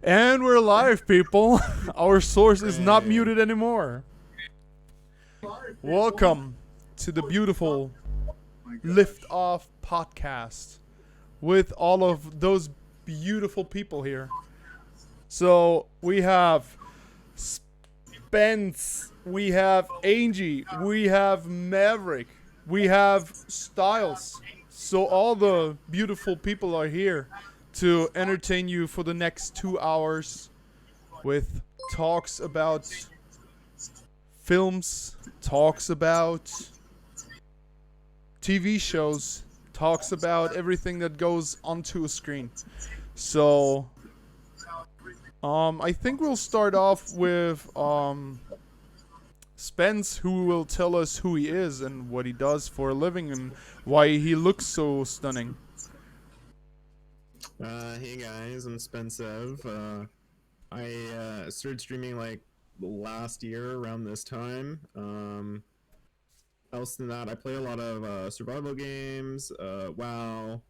And we're live, people. Our source is not Hey. muted anymore. Welcome to the beautiful LiftOff Podcast with all of those beautiful people here. So we have Spence, we have Angie, we have Maverick, we have Styles. So all the beautiful people are here to entertain you for the next 2 hours with talks about films, talks about TV shows, talks about everything that goes onto a screen. So, I think we'll start off with Spence, who will tell us who he is and what he does for a living and why he looks so stunning. Hey guys, I'm Spencev. I started streaming like last year around this time. Else than that, I play a lot of survival games, WoW,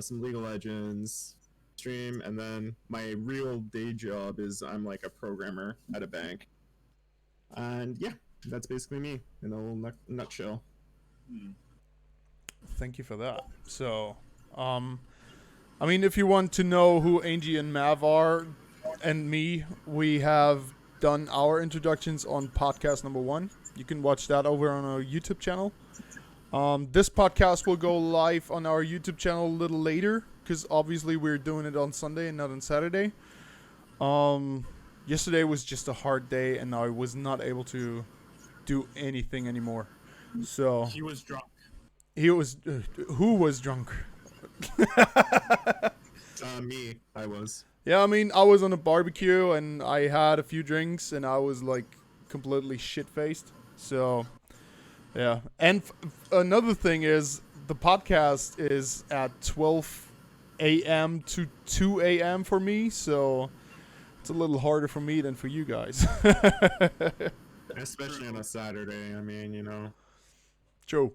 some League of Legends, stream, and then my real day job is I'm like a programmer at a bank. And yeah, that's basically me in a little nutshell. Thank you for that. So, I mean, if you want to know who Angie and Mav are, and me, we have done our introductions on podcast number 1. You can watch that over on our YouTube channel. This podcast will go live on our YouTube channel a little later, because obviously we're doing it on Sunday and not on Saturday. Yesterday was just a hard day, and I was not able to do anything anymore. So He was drunk. he was. Who was drunk? Me, I was. Yeah, I mean, I was on a barbecue and I had a few drinks and I was like completely shit-faced. So, yeah. And another thing is the podcast is at 12 a.m. to 2 a.m. for me, so it's a little harder for me than for you guys. Especially on a Saturday, I mean, you know. True.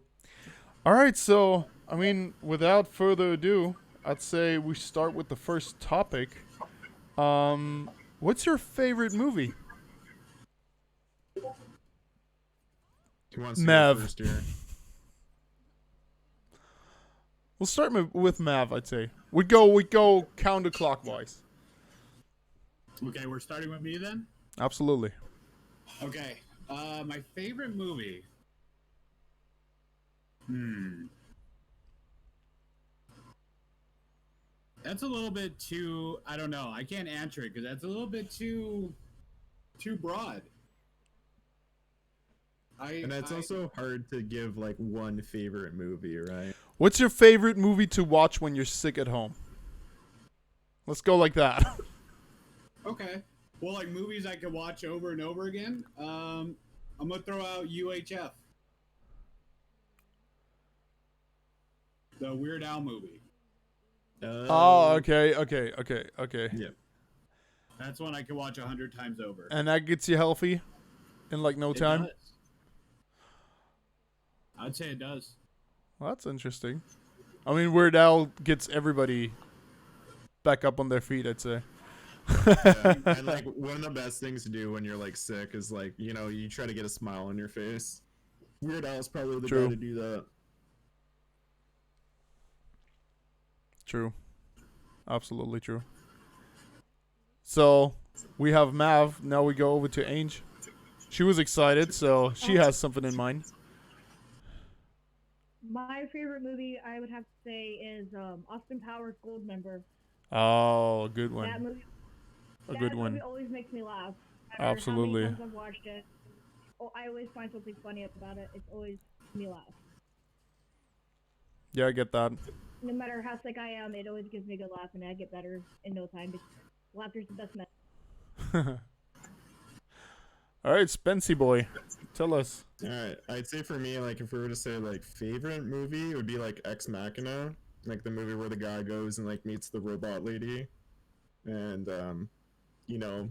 All right, so, I mean, without further ado, I'd say we start with the first topic. What's your favorite movie? Who wants to Mav. go first here? We'll start with Mav, I'd say. We go counterclockwise. Okay, we're starting with me then? Absolutely. Okay. My favorite movie. That's a little bit too, I don't know. I can't answer it because that's a little bit too broad. And it's also hard to give like one favorite movie, right? What's your favorite movie to watch when you're sick at home? Let's go like that. Okay. Well, like movies I could watch over and over again. I'm gonna throw out UHF, the Weird Al movie. Oh, okay. Yeah. That's one I could watch 100 times over. And that gets you healthy in like no It time? does. I'd say it does. Well, that's interesting. I mean, Weird Al gets everybody back up on their feet, I'd say. Yeah. And like one of the best things to do when you're like sick is like, you know, you try to get a smile on your face. Weird Al is probably the True. guy to do that. True. Absolutely true. So, we have Mav. Now we go over to Ange. She was excited, so she has something in mind. My favorite movie, I would have to say, is Austin Powers Goldmember. Oh, good That one. movie, A that good movie one. always makes me laugh. No matter Absolutely. How many times I've watched it, I always find something funny about it. It's always makes me laugh. Yeah, I get that. No matter how sick I am, it always gives me a good laugh, and I get better in no time. Laughter's the best medicine. All right, Spency boy, tell us. All right, I'd say for me, like if we were to say like favorite movie, it would be like Ex Machina, like the movie where the guy goes and like meets the robot lady, and you know,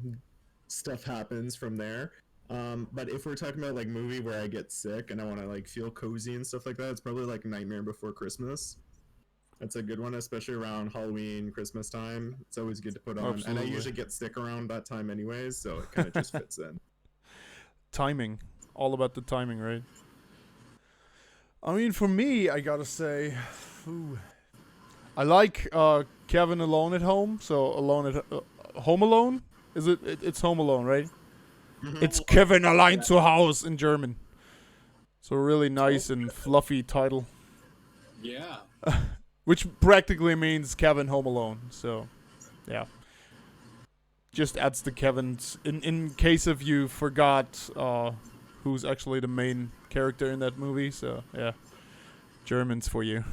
stuff happens from there. But if we're talking about like movie where I get sick and I want to like feel cozy and stuff like that, it's probably like Nightmare Before Christmas. That's a good one, especially around Halloween, Christmas time. It's always good to put on. And I Absolutely. usually get sick around that time anyways, so it kind of just fits in. Timing. All about the timing, right? I mean, for me, I gotta say, ooh, I like Kevin Alone at Home. So Home Alone. Is it? It's Home Alone, right? It's Kevin allein zu Haus in German. So really nice and fluffy title, Yeah. which practically means Kevin Home Alone. So, yeah. Just adds the Kevin's. In case if you forgot who's actually the main character in that movie. So, yeah. Germans for you.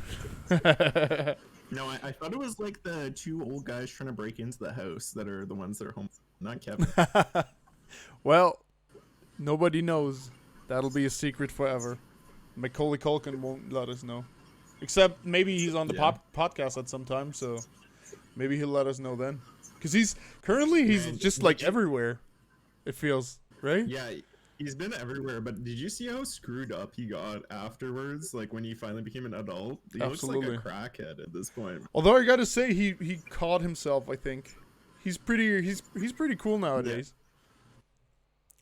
No, I thought it was like the two old guys trying to break into the house that are the ones that are home, not Kevin. Well, nobody knows. That'll be a secret forever. Macaulay Culkin won't let us know. Except maybe he's on the Yeah. podcast at some time, so maybe he'll let us know then. Because he's Man, just did like you- everywhere. It feels, right? Yeah, he's been everywhere, but did you see how screwed up he got afterwards? Like when he finally became an adult? He Absolutely. looks like a crackhead at this point. Although I gotta say, he caught himself. I think he's pretty cool nowadays.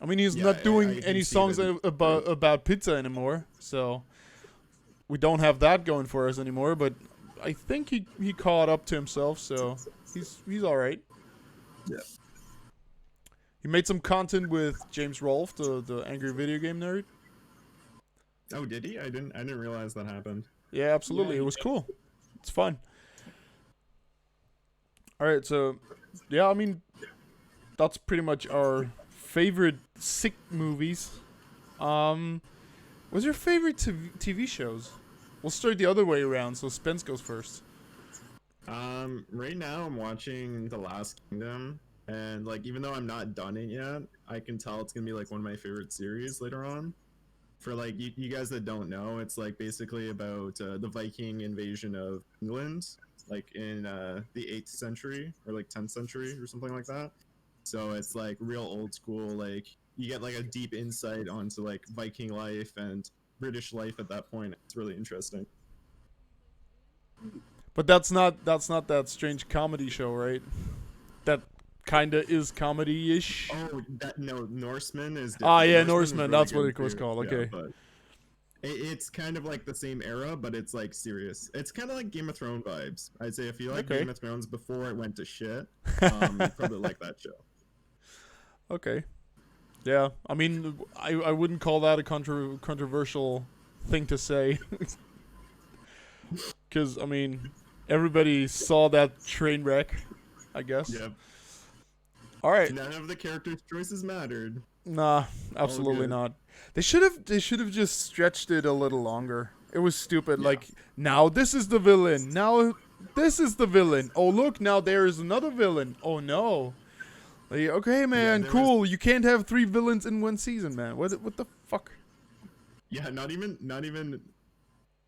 I mean, he's Yeah, not doing I do any see songs that. about pizza anymore, so we don't have that going for us anymore. But I think he caught up to himself, so he's all right. Yeah. He made some content with James Rolfe, the angry video game nerd. Oh, did he? I didn't realize that happened. Yeah, absolutely. Yeah, It was cool. It's fun. All right, so yeah, I mean, that's pretty much our favorite sick movies. What's your favorite TV shows? We'll start the other way around, so Spence goes first. Right now I'm watching The Last Kingdom, and like even though I'm not done it yet, I can tell it's gonna be like one of my favorite series later on. For like you guys that don't know, it's like basically about the Viking invasion of England, like in the 8th century or like 10th century or something like that. So it's like real old school. Like you get like a deep insight onto like Viking life and British life at that point. It's really interesting. But that's not that strange comedy show, right? That kinda is comedy-ish. Oh, Norseman is. Ah, Different. yeah, was Norseman. really That's what good it was too. called. Yeah, Okay. but it's kind of like the same era, but it's like serious. It's kind of like Game of Thrones vibes. I'd say if you like Okay. Game of Thrones before it went to shit, you probably like that show. Okay. Yeah, I mean, I wouldn't call that a controversial thing to say. Because, I mean, everybody saw that train wreck, I guess. Yep. All right. None of the characters' choices mattered. Nah, absolutely good. not. They should have just stretched it a little longer. It was stupid. Yeah. Like, now this is the villain. Now this is the villain. Oh, look, now there is another villain. Oh, no. Like, okay, man, there cool. You can't have 3 villains in one season, man. What the fuck? Yeah, not even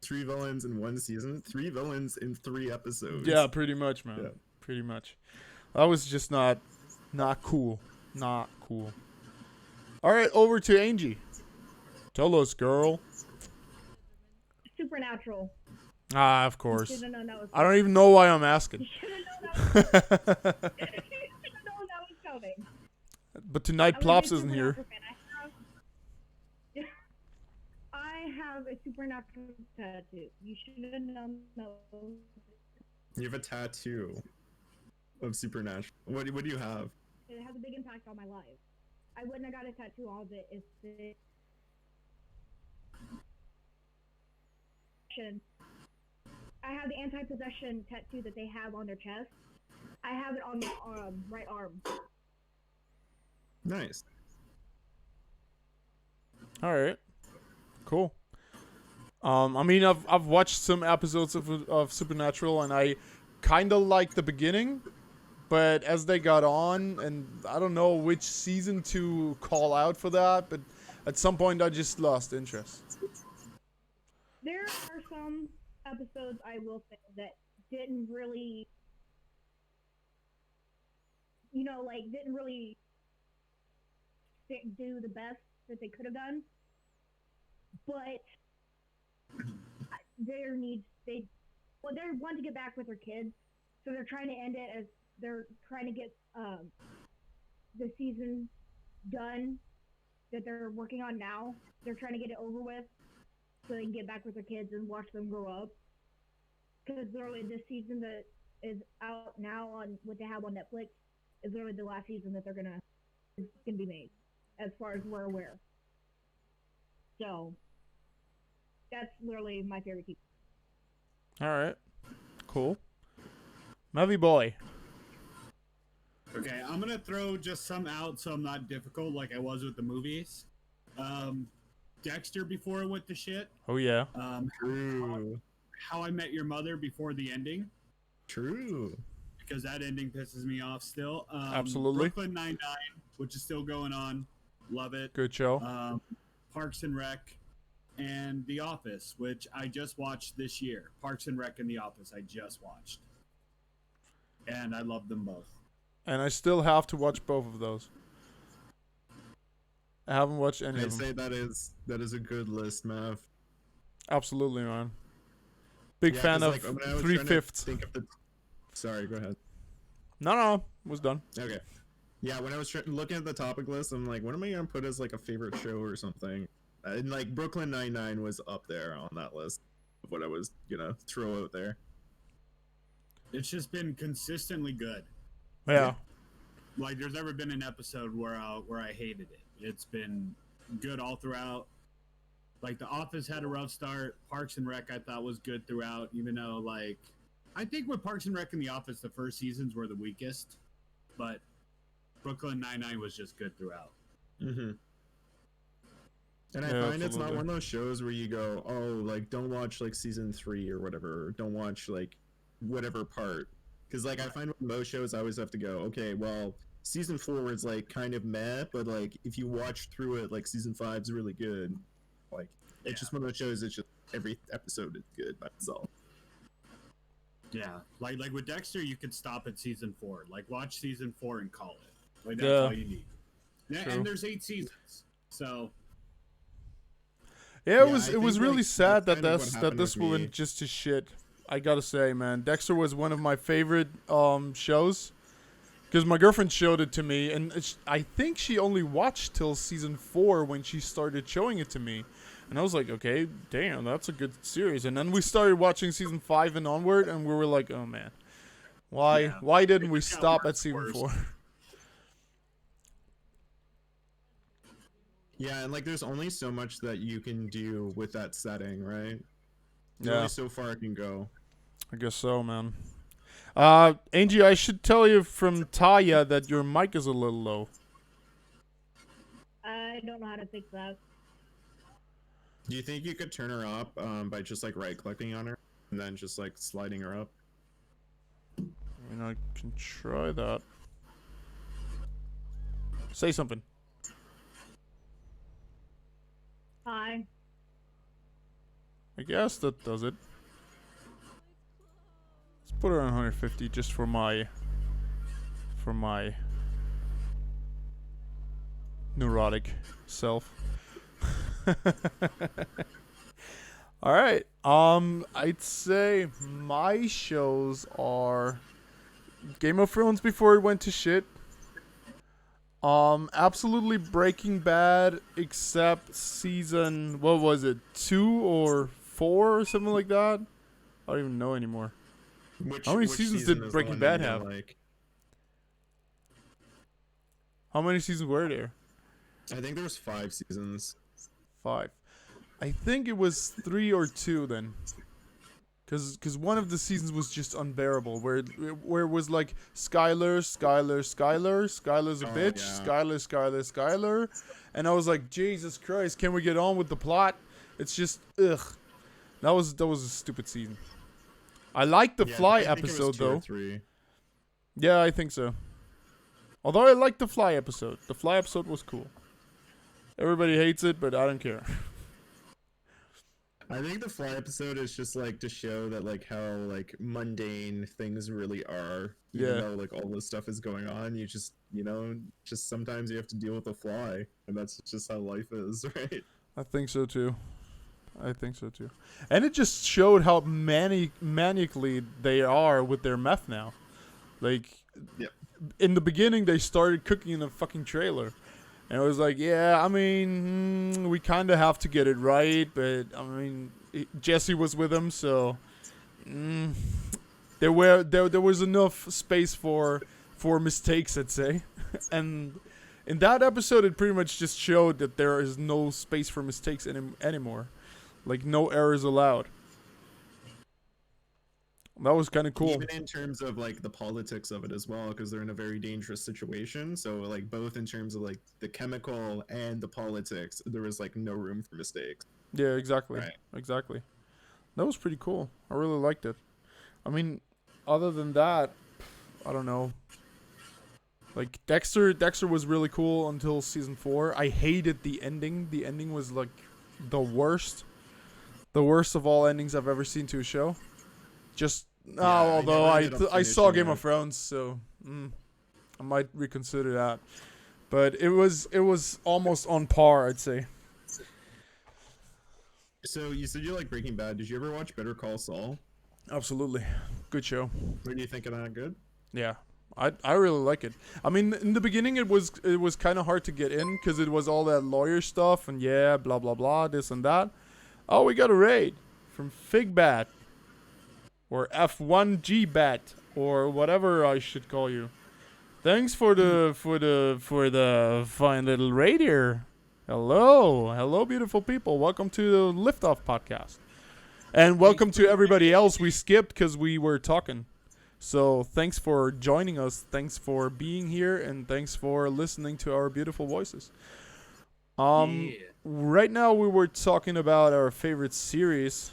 3 villains in one season. 3 villains in 3 episodes. Yeah, pretty much, man. Yeah. Pretty much. That was just not cool. Not cool. All right, over to Angie. Tell us, girl. Supernatural. Ah, of course. Should've known that was I don't even know why I'm asking. You should have known that was, you should have known that was coming. But tonight, I was a Plops isn't here. Supernatural fan. I have a supernatural tattoo. You should have known that was. You have a tattoo of Supernatural. What do you have? It has a big impact on my life. I wouldn't have got a tattoo of it if it. I have the anti-possession tattoo that they have on their chest. I have it on my right arm. Nice. All right. Cool. I mean, I've watched some episodes of Supernatural, and I kind of liked the beginning, but as they got on, and I don't know which season to call out for that, but at some point I just lost interest. There are some episodes I will say that didn't really, didn't really do the best that they could have done. But well, they want to get back with their kids, so they're trying to end it as they're trying to get the season done that they're working on now. They're trying to get it over with so they can get back with their kids and watch them grow up. Because literally this season that is out now on what they have on Netflix is literally the last season that is gonna be made, as far as we're aware. So that's literally my favorite TV. All right. Cool. Movie boy. Okay, I'm gonna throw just some out so I'm not difficult like I was with the movies. Dexter before it went to shit. Oh yeah. True. How I Met Your Mother before the ending. True. Because that ending pisses me off still. Absolutely. Brooklyn Nine-Nine, which is still going on. Love it. Good show. Parks and Rec, and The Office, which I just watched this year. Parks and Rec and The Office, I just watched. And I love them both. And I still have to watch both of those. I haven't watched any I of them. say that is a good list, Mav. Absolutely, man. Big Yeah, fan 'cause, of like, when I was 3/5. trying to think of the- Sorry, go ahead. No, was done. Okay. Yeah, when I was looking at the topic list, I'm like, what am I gonna put as like a favorite show or something? And like Brooklyn Nine-Nine was up there on that list of what I was gonna throw out there. It's just been consistently good. Yeah. Like, there's never been an episode where I hated it. It's been good all throughout. Like, The Office had a rough start. Parks and Rec I thought was good throughout, even though, like, I think with Parks and Rec and The Office, the first seasons were the weakest. But Brooklyn Nine-Nine was just good throughout. Mm-hmm. And I Yeah, find it's not absolutely. one of those shows where you go, oh, like, don't watch, like, season 3 or whatever. Or don't watch, like, whatever part. Because, like, I find with most shows, I always have to go, okay, well, season 4 is, like, kind of meh, but, like, if you watch through it, like, season 5 is really good. Like, it's just one of those shows, it's just every episode is good by itself. Yeah. Like with Dexter, you could stop at season 4. Like, watch season 4 and call it. Like, that's Yeah. all you need. Yeah, True. and there's 8 seasons. So... Yeah, Yeah, it I was think, really like, sad that's that kind of what happened this with me. went just to shit. I gotta say, man, Dexter was one of my favorite shows because my girlfriend showed it to me, and I think she only watched till season 4 when she started showing it to me, and I was like, okay, damn, that's a good series. And then we started watching season 5 and onward, and we were like, oh man, why didn't we just got stop at worse, season worse. 4? Yeah, and, like, there's only so much that you can do with that setting, right? There's Yeah. only so far it can go. I guess so, man. Angie, I should tell you from Taya that your mic is a little low. I don't know how to fix that. Do you think you could turn her up by just, like, right-clicking on her and then just, like, sliding her up? I mean, I can try that. Say something. Hi. I guess that does it. Let's put her on 150 just for my neurotic self. All right. I'd say my shows are Game of Thrones before it went to shit. Absolutely Breaking Bad, except season, what was it, 2 or 4 or something like that? I don't even know anymore. How many seasons season did is the Breaking one Bad that you have? Like? How many seasons were there? I think there was 5 seasons. 5. I think it was 3 or 2 then. Cause one of the seasons was just unbearable, where it was like Skylar's a bitch, yeah. Skylar, and I was like, Jesus Christ, can we get on with the plot? It's just ugh. That was a stupid season. I liked the Yeah, Fly I think it was episode 2 or though. 3. Yeah, I think so. Although I liked the Fly episode. The Fly episode was cool. Everybody hates it, but I don't care. I think the Fly episode is just like to show that like how like mundane things really are. Even Yeah. though like all this stuff is going on, you just just sometimes you have to deal with the fly, and that's just how life is, right? I think so too. I think so too. And it just showed how manically they are with their meth now. Like, Yep. in the beginning, they started cooking in a fucking trailer. And it was like, yeah, I mean, we kind of have to get it right. But, I mean, Jesse was with him, so there was enough space for mistakes, I'd say. And in that episode, it pretty much just showed that there is no space for mistakes anymore. Like, no errors allowed. That was kind of cool. Even in terms of like the politics of it as well, because they're in a very dangerous situation. So like both in terms of like the chemical and the politics, there was like no room for mistakes. Yeah, exactly. Right. Exactly. That was pretty cool. I really liked it. I mean, other than that, I don't know. Like, Dexter was really cool until season 4. I hated the ending. The ending was like the worst. The worst of all endings I've ever seen to a show. Just although I saw Game of Thrones, so I might reconsider that. But it was almost on par, I'd say. So you said you like Breaking Bad. Did you ever watch Better Call Saul? Absolutely, good show. What do you think of that? Good. Yeah, I really like it. I mean, in the beginning it was kind of hard to get in because it was all that lawyer stuff and blah blah blah, this and that. Oh, we got a raid from Figbat. Or F1G Bat, or whatever I should call you. Thanks for the fine little raid here. Hello, beautiful people. Welcome to the LiftOff Podcast, and welcome to everybody else we skipped because we were talking. So thanks for joining us. Thanks for being here, and thanks for listening to our beautiful voices. Right now we were talking about our favorite series.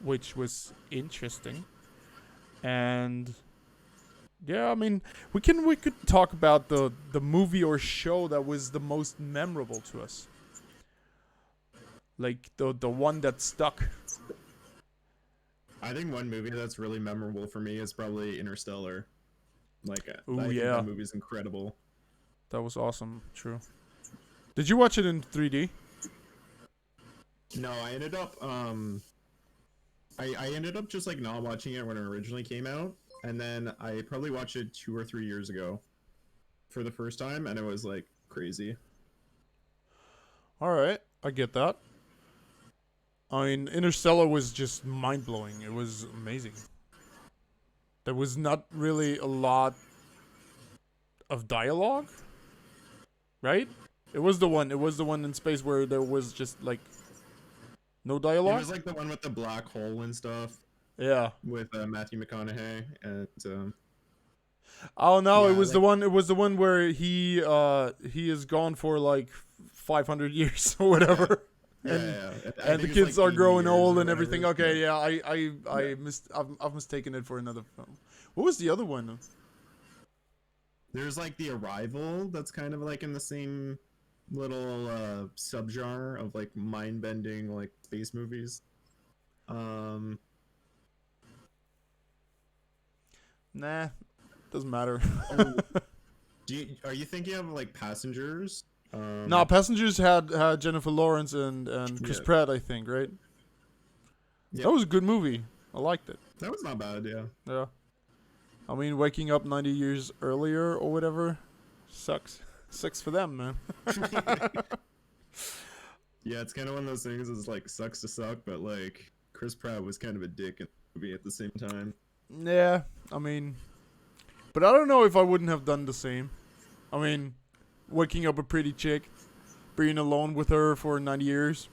Which was interesting, and yeah, I mean, we could talk about the movie or show that was the most memorable to us, like the one that stuck. I think one movie that's really memorable for me is probably Interstellar. Like, I Ooh, think yeah. that movie's incredible. That was awesome. True. Did you watch it in 3D? No, I ended up I ended up just like not watching it when it originally came out, and then I probably watched it 2 or 3 years ago for the first time, and it was like crazy. All right, I get that. I mean, Interstellar was just mind-blowing. It was amazing. There was not really a lot of dialogue, right? It was the one in space where there was just like no dialogue. It was like the one with the black hole and stuff. Yeah. With Matthew McConaughey and. Oh no! Yeah, it was like, the one. It was the one where he is gone for like 500 years or whatever. Yeah. And the kids like are growing old and everything. Okay, yeah. I've mistaken it for another film. What was the other one? There's like The Arrival. That's kind of like in the same little subgenre of like mind-bending like space movies. Nah, doesn't matter. Are you thinking of like Passengers? No, Passengers had Jennifer Lawrence and Chris Pratt, I think, right? Yeah. That was a good movie. I liked it. That was not bad, yeah. Yeah. I mean, waking up 90 years earlier or whatever sucks. Sucks for them, man. Yeah, it's kind of one of those things that's like sucks to suck, but like Chris Pratt was kind of a dick in the movie at the same time. Yeah, I mean, but I don't know if I wouldn't have done the same. I mean, waking up a pretty chick, being alone with her for 90 years.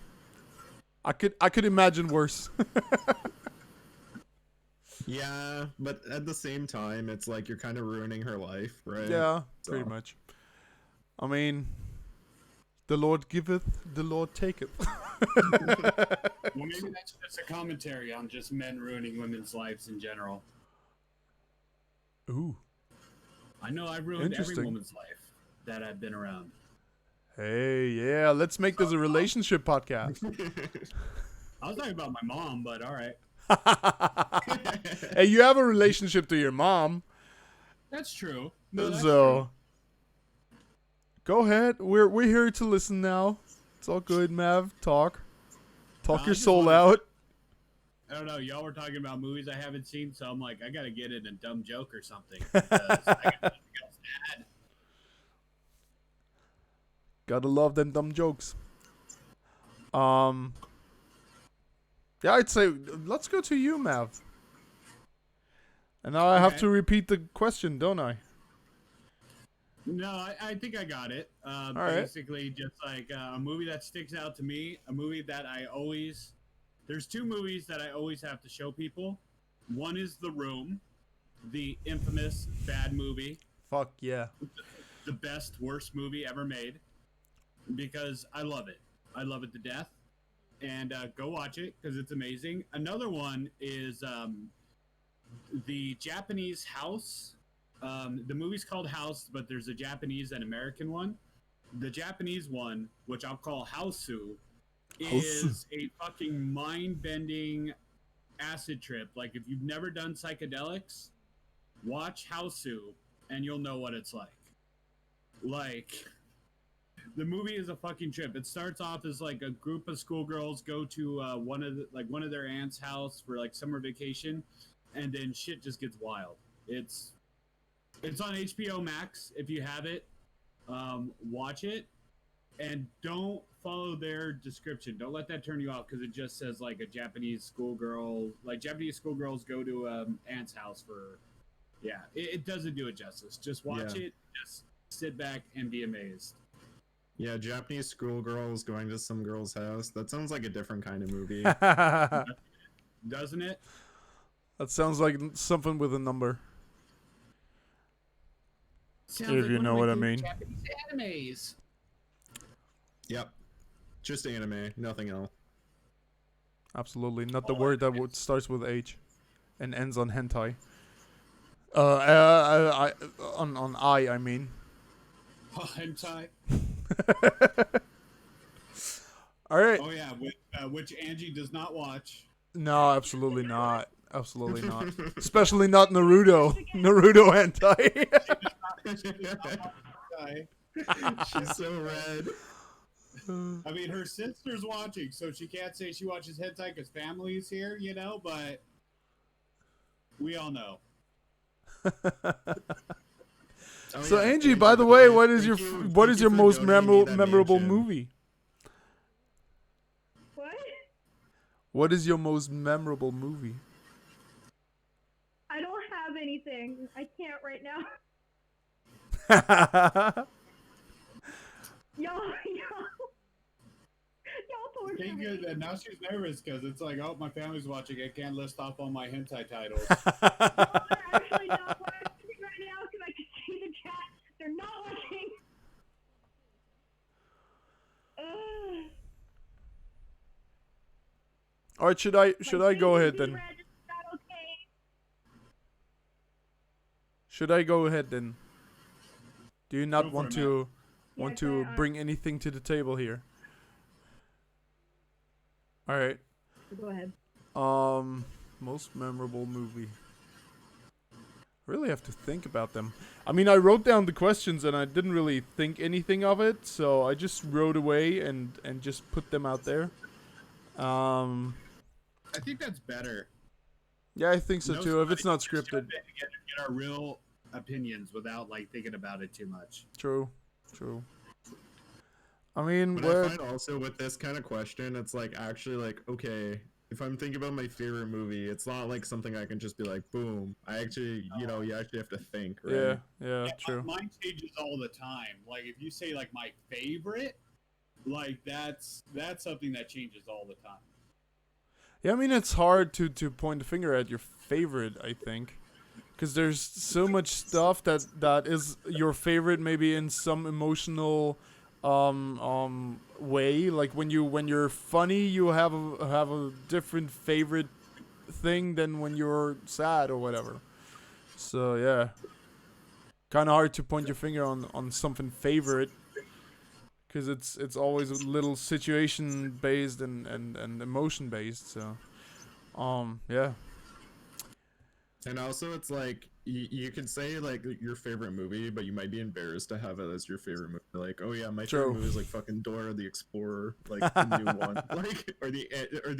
I could imagine worse. Yeah, but at the same time, it's like you're kind of ruining her life, right? Yeah, So- pretty much. I mean, the Lord giveth, the Lord taketh. Well, maybe that's just a commentary on just men ruining women's lives in general. Ooh. I know I've ruined every Interesting. woman's life that I've been around. Hey, yeah, let's make this a relationship podcast. I was talking about my mom, but all right. Hey, you have a relationship to your mom, That's true. No, that's so go ahead. We're here to listen now. It's all good, Mav. Talk. Talk I your just soul wanna- out. I don't know. Y'all were talking about movies I haven't seen, so I'm like, I gotta get in a dumb joke or something. Because I got nothing else to add. Gotta love them dumb jokes. Yeah, I'd say let's go to you, Mav. And now I have Okay. to repeat the question, don't I? No, I think I got it. right. Basically, just like a movie that sticks out to me, a movie that I always. There's two movies that I always have to show people. One is The Room, the infamous bad movie, Fuck yeah. the best, worst movie ever made, because I love it. I love it to death. And go watch it because it's amazing. Another one is the Japanese House. The movie's called House, but there's a Japanese and American one. The Japanese one, which I'll call Hausu, is a fucking mind-bending acid trip. Like, if you've never done psychedelics, watch Hausu, and you'll know what it's like. Like, the movie is a fucking trip. It starts off as like a group of schoolgirls go to one of their aunt's house for like summer vacation, and then shit just gets wild. It's on HBO Max. If you have it, watch it, and don't follow their description. Don't let that turn you off because it just says like a Japanese schoolgirl. Like Japanese schoolgirls go to aunt's house for. Yeah, it doesn't do it justice. Just watch it. Just sit back and be amazed. Yeah, Japanese schoolgirls going to some girl's house. That sounds like a different kind of movie. That Doesn't it? sounds like something with a number. Sounds If like you one know of my what I favorite mean. Japanese animes. Yep. Just anime, nothing else. Absolutely. Not the Oh, word that starts with H and ends on hentai. On I mean. Oh, hentai. All right. Oh yeah, which Angie does not watch. No, absolutely not. Absolutely not. Especially not Naruto. Naruto hentai. Hentai. She's so red. I mean, her sister's watching, so she can't say she watches hentai because family's here, you know. But we all know. Oh, So yeah, Angie, by the way, what is your thank what you is your for most donating me that memorable mansion. movie? What? What is your most memorable movie? I don't have anything. I can't right now. Y'all torture Thank me. you. And now she's nervous because it's like, oh, my family's watching. I can't list off all my hentai titles. They're actually not watching right now because I can see the chat. They're not watching. Ugh. All right, should I go ahead then? Red is not okay. Should I go ahead then? Do you Go not for want it, to Yes, I- bring anything to the table here? All right. Go ahead. Most memorable movie. Really have to think about them. I mean, I wrote down the questions and I didn't really think anything of it, so I just wrote away and just put them out there. I think that's better. Yeah, I think so Know too. If it's somebody not to just jump scripted. in and get our real opinions without like thinking about it too much. True. I mean, But where I find also with this kind of question, it's like actually like, okay, if I'm thinking about my favorite movie, it's not like something I can just be like, boom. I actually, you actually have to think, right? yeah, true. Mine changes all the time. Like if you say like my favorite, like that's something that changes all the time. Yeah, I mean, it's hard to point the finger at your favorite, I think. Because there's so much stuff that is your favorite maybe in some emotional way. Like when you're funny, you have a different favorite thing than when you're sad or whatever. So yeah. Kind of hard to point your finger on something favorite. Because it's always a little situation based and emotion based. So, yeah. And also, it's like you could say like your favorite movie, but you might be embarrassed to have it as your favorite movie. Like, oh yeah, my True. favorite movie is like fucking Dora the Explorer, like the new one, like or the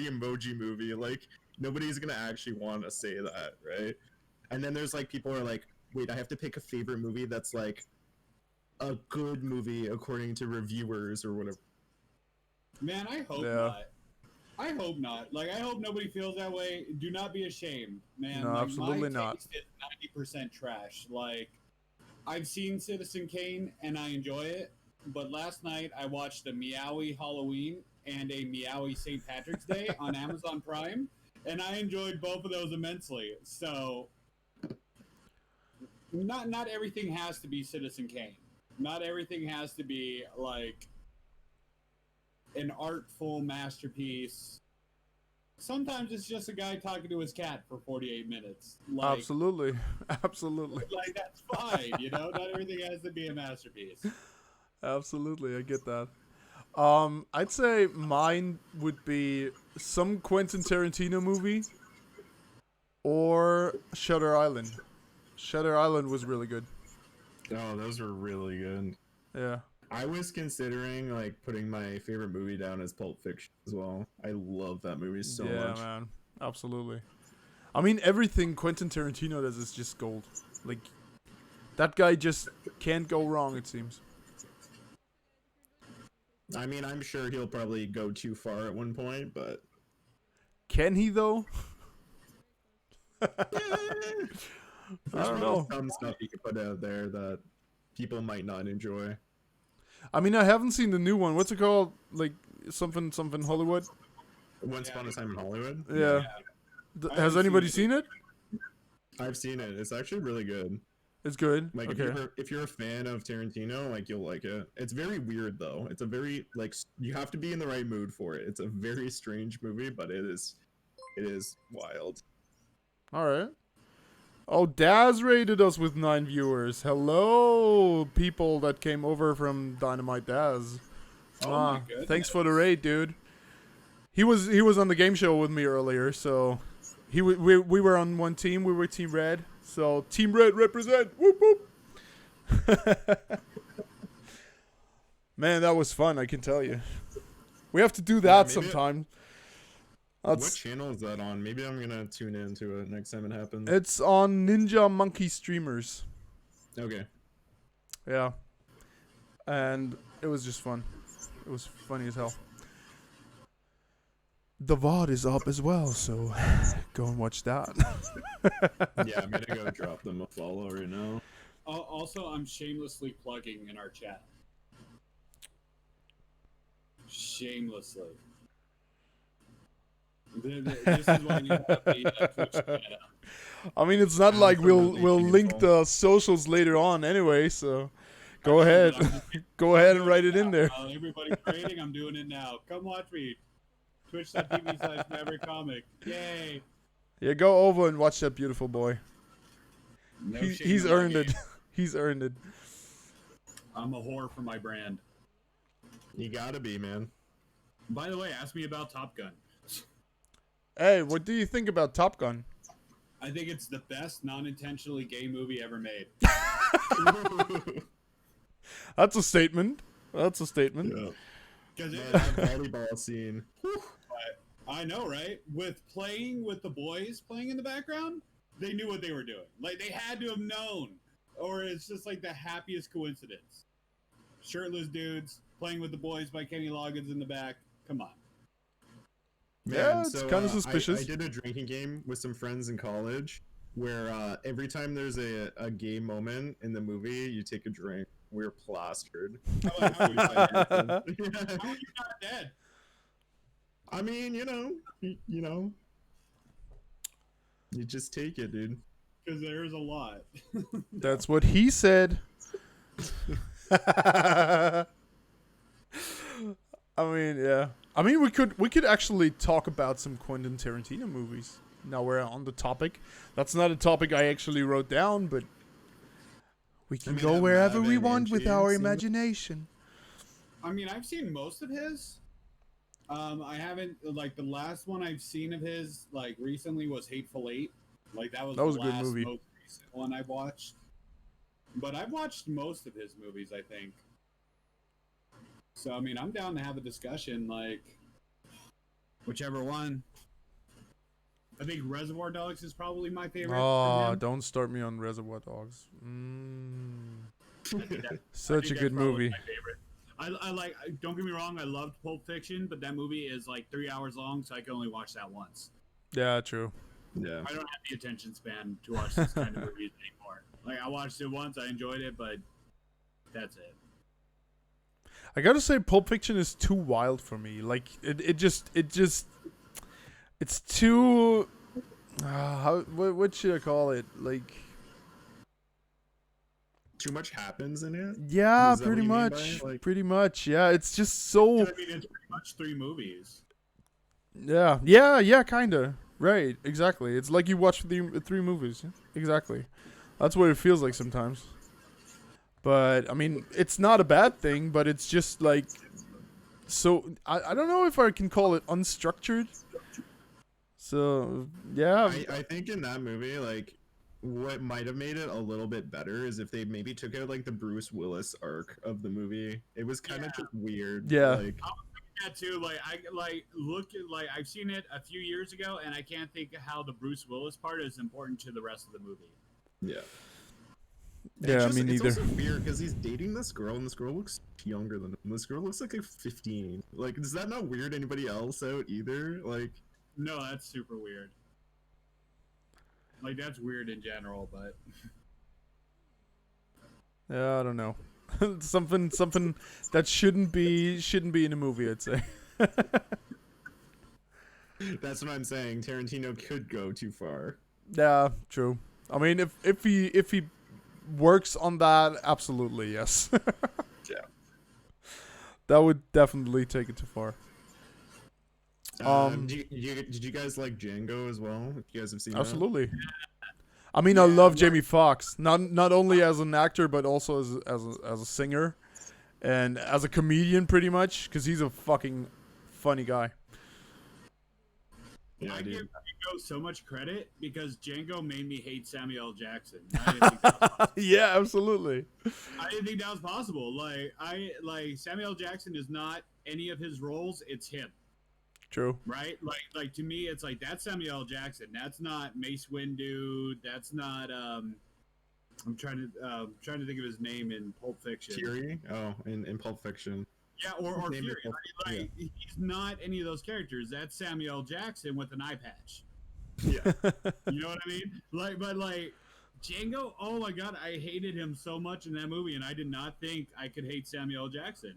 Emoji Movie. Like nobody's gonna actually want to say that, right? And then there's like people are like, wait, I have to pick a favorite movie that's like a good movie according to reviewers or whatever. Man, I hope Yeah. not. I hope not. Like, I hope nobody feels that way. Do not be ashamed, man. No, like, absolutely my not. taste is 90% trash. Like, I've seen Citizen Kane and I enjoy it, but last night I watched a Meowie Halloween and a Meowie St. Patrick's Day on Amazon Prime, and I enjoyed both of those immensely. So, not everything has to be Citizen Kane. Not everything has to be like an artful masterpiece. Sometimes it's just a guy talking to his cat for 48 minutes. Like, Absolutely. Absolutely. like that's fine, you know? Not everything has to be a masterpiece. Absolutely, I get that. I'd say mine would be some Quentin Tarantino movie or Shutter Island. Shutter Island was really good. Oh, those were really good. Yeah. I was considering like putting my favorite movie down as Pulp Fiction as well. I love that movie so yeah, much. man. Absolutely. I mean, everything Quentin Tarantino does is just gold. Like, that guy just can't go wrong, it seems. I mean, I'm sure he'll probably go too far at one point, but Can he, though? I there's don't probably know. some stuff he could put out there that people might not enjoy. I mean, I haven't seen the new one. What's it called? Like, something Hollywood? Once Upon a Time in Hollywood. Yeah. I Has haven't anybody seen seen it? I've seen it. It's actually really good. It's good. Like Okay. if you're a fan of Tarantino, like you'll like it. It's very weird though. It's a very like you have to be in the right mood for it. It's a very strange movie, but it is wild. All right. Oh, Daz rated us with 9 viewers. Hello, people that came over from Dynamite Daz. Oh my goodness. Thanks for the raid, dude. He was on the game show with me earlier, so we were on one team. We were Team Red, so Team Red represent. Whoop whoop. Man, that was fun. I can tell you. We have to do that maybe- sometime. What channel is that on? Maybe I'm gonna tune into it next time it happens. It's on Ninja Monkey Streamers. Okay. Yeah. And it was just fun. It was funny as hell. The VOD is up as well, so go and watch that. Yeah, I'm gonna go drop them a follow right now. Also, I'm shamelessly plugging in our chat. Shamelessly. This is why you have the Twitch channel. I mean, it's not like we'll Absolutely link beautiful. the socials later on anyway, so go ahead. Go ahead and write it in there. Everybody's rating. I'm doing it now. Come watch me. Twitch.tv/MaverickComic. Yay. Yeah, go over and watch that beautiful boy. No He's shame in my earned it. game. He's earned it. I'm a whore for my brand. You gotta be, man. By the way, ask me about Top Gun. Hey, what do you think about Top Gun? I think it's the best non-intentionally gay movie ever made. That's a statement. That's a statement. Yeah. Because Man, that volleyball scene. I know, right? With playing with the boys playing in the background, they knew what they were doing. Like, they had to have known. Or it's just like the happiest coincidence. Shirtless dudes playing with the boys by Kenny Loggins in the back. Come on. Yeah, it's kinda suspicious. I did a drinking game with some friends in college where every time there's a gay moment in the movie, you take a drink. We're plastered. How are you not dead? I mean, you know, you just take it, dude. Because there's a lot. That's what he said. I mean, yeah. I mean, we could actually talk about some Quentin Tarantino movies. Now we're on the topic. That's not a topic I actually wrote down, but we can go have wherever Mav we and want with Angie our seen it? imagination. I mean, I've seen most of his. I haven't, like, the last one I've seen of his, like, recently was Hateful Eight. Like, that was That was the a good last movie. most recent one I've watched. But I've watched most of his movies, I think. So, I mean, I'm down to have a discussion, like, whichever one. I think Reservoir Dogs is probably my favorite. Oh, don't start me on Reservoir Dogs. Such a good movie. My favorite. I like. Don't get me wrong. I loved Pulp Fiction, but that movie is like 3 hours long, so I can only watch that once. Yeah, true. Yeah. I don't have the attention span to watch this kind of movies anymore. Like, I watched it once, I enjoyed it, but that's it. I gotta say, Pulp Fiction is too wild for me. Like, it's too. What should I call it? Like. Too much happens in it? Yeah, Is that pretty what you mean much. by, like- Pretty much. Yeah, it's just so. I mean, it's pretty much 3 movies. Yeah, kinda. Right, exactly. It's like you watch the 3 movies. Exactly. That's what it feels like sometimes. But I mean, it's not a bad thing, but it's just like so I don't know if I can call it unstructured. So, yeah. I think in that movie, like, what might have made it a little bit better is if they maybe took out, like, the Bruce Willis arc of the movie. It was kind of just weird. Yeah. Like, Yeah, too. Like, I've seen it a few years ago, and I can't think of how the Bruce Willis part is important to the rest of the movie. yeah. Yeah, me neither. It's also weird because he's dating this girl, and this girl looks younger than him. This girl looks like 15. Like, is that not weird anybody else out either? Like, No, that's super weird. Like, that's weird in general, but Yeah, I don't know. something that shouldn't be in a movie, I'd say. that's what I'm saying. Tarantino could go too far. Yeah, true. I mean, if he works on that, absolutely, yes. Yeah. That would definitely take it too far. Did you guys like Django as well? If you guys have seen that? Absolutely. I mean, I love Jamie Foxx, not only as an actor but also as a singer, and as a comedian, pretty much, because he's a fucking funny guy. Yeah, I dude. give Django so much credit because Django made me hate Samuel L. Jackson. I didn't think that was possible. Yeah, absolutely. I didn't think that was possible. Like Samuel L. Jackson is not any of his roles; it's him. True. Right? Like to me, it's like that's Samuel L. Jackson. That's not Mace Windu. That's not I'm trying to think of his name in Pulp Fiction. Fury? Oh, in Pulp Fiction. Yeah, or His name Fury. is Like, he's not any of those characters. That's Samuel L. Jackson with an eye patch. Yeah. You know what I mean? But Django, oh my god, I hated him so much in that movie, and I did not think I could hate Samuel L. Jackson.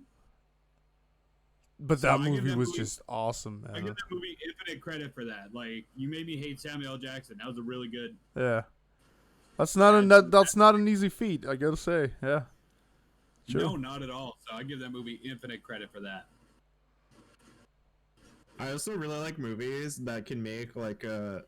But So that I give movie that was movie- just awesome, I man. give that movie infinite credit for that. Like, you made me hate Samuel L. Jackson. That was a really good. Yeah. That's not an easy feat, I gotta say. Yeah. True. No, not at all. So I give that movie infinite credit for that. I also really like movies that can make like a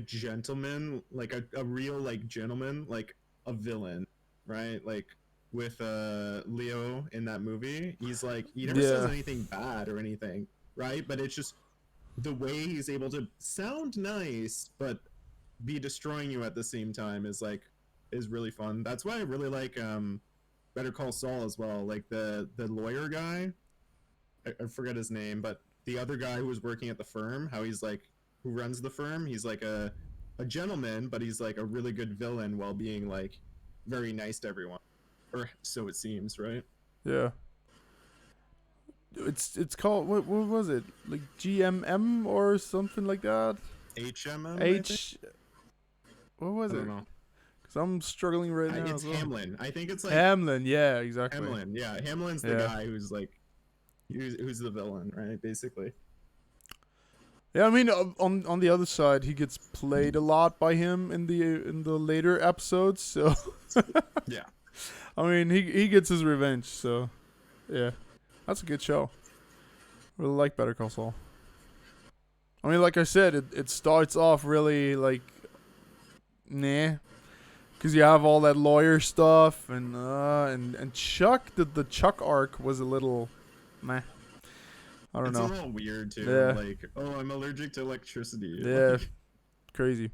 gentleman, like a real like gentleman, like a villain, right? Like with Leo in that movie, he's like he never says Yeah. anything bad or anything, right? But it's just the way he's able to sound nice but be destroying you at the same time is really fun. That's why I really like Better Call Saul as well. Like the lawyer guy, I forget his name, but the other guy who was working at the firm, how he's like, who runs the firm, he's like a gentleman, but he's like a really good villain while being like very nice to everyone, or so it seems, right? Yeah. It's called what was it? Like GMM or something like that? HMM. I think? What was I it? don't know. Cuz I'm struggling right now. It's as well. Hamlin. I think it's like Hamlin, yeah, exactly. Hamlin. Yeah, Hamlin's the Yeah. guy who's like, who's the villain, right? Basically. Yeah, I mean, on the other side, he gets played a lot by him in the later episodes. So, Yeah. I mean, he gets his revenge. So, yeah, that's a good show. Really like Better Call Saul. I mean, like I said, it starts off really like, because you have all that lawyer stuff and Chuck. The Chuck arc was a little, meh. I don't It's know. a little weird too. Yeah. Like, oh, I'm allergic to electricity. Yeah, crazy.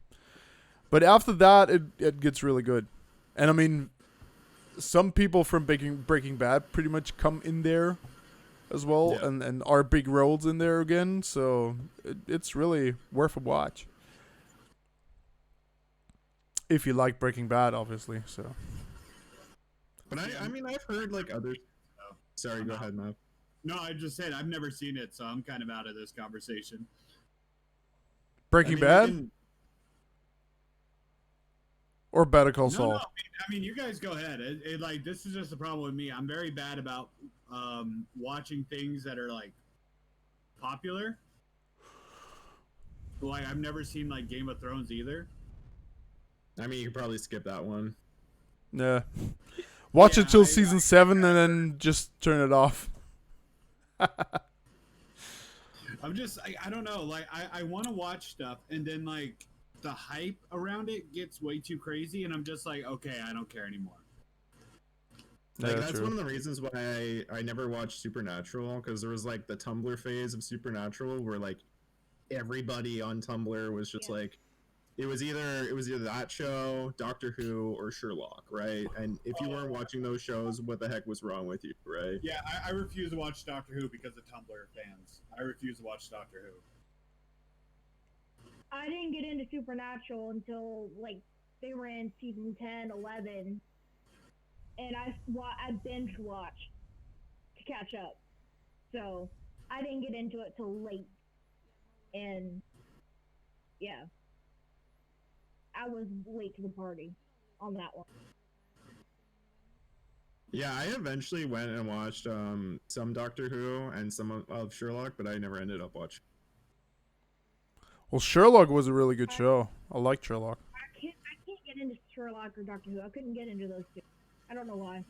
But after that, it gets really good. And I mean, some people from Breaking Bad pretty much come in there as well, Yeah. and are big roles in there again. So it's really worth a watch. If you like Breaking Bad, obviously. So. But I mean, I've heard like other. Sorry, go ahead, Matt. No, I just said I've never seen it, so I'm kind of out of this conversation. Breaking I mean, Bad you can- or Better Call No, Saul? no. I mean, you guys go ahead. Like, this is just the problem with me. I'm very bad about watching things that are like popular. Like, I've never seen like Game of Thrones either. I mean, you could probably skip that one. Yeah. Watch Yeah, it till I- season 7 and then just turn it off. I'm just, I don't know. Like, I want to watch stuff, and then like the hype around it gets way too crazy, and I'm just like, okay, I don't care anymore. Like, Yeah, that's true. one of the reasons why I never watched Supernatural, because there was like the Tumblr phase of Supernatural where like everybody on Tumblr was just Yeah. like it was either that show, Doctor Who, or Sherlock, right? And if you weren't watching those shows, what the heck was wrong with you, right? Yeah, I refuse to watch Doctor Who because of Tumblr fans. I refuse to watch Doctor Who. I didn't get into Supernatural until like they were in season 10, 11, and I binge watched to catch up. So I didn't get into it till late, and yeah, I was late to the party on that one. Yeah, I eventually went and watched some Doctor Who and some of Sherlock, but I never ended up watching. Well, Sherlock was a really good show. I liked Sherlock. I can't get into Sherlock or Doctor Who. I couldn't get into those two. I don't know why.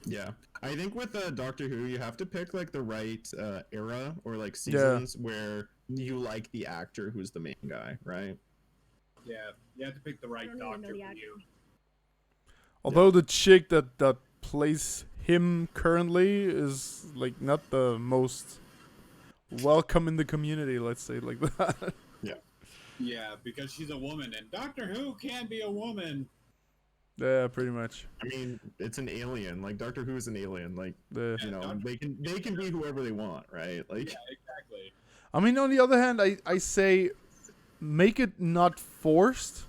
Yeah, I think with Doctor Who, you have to pick like the right era or like seasons where you like the actor who's the main guy, right? Yeah, you have to pick the right I don't even know doctor the for actor. you. Although the chick that plays him currently is like not the most welcome in the community, let's say it like that. Yeah, because she's a woman, and Doctor Who can be a woman. Yeah, pretty much. I mean, it's an alien. Like Doctor Who is an alien. Like The you know, Doctor- they can be whoever they want, right? Like Yeah, exactly. I mean, on the other hand, I say make it not forced.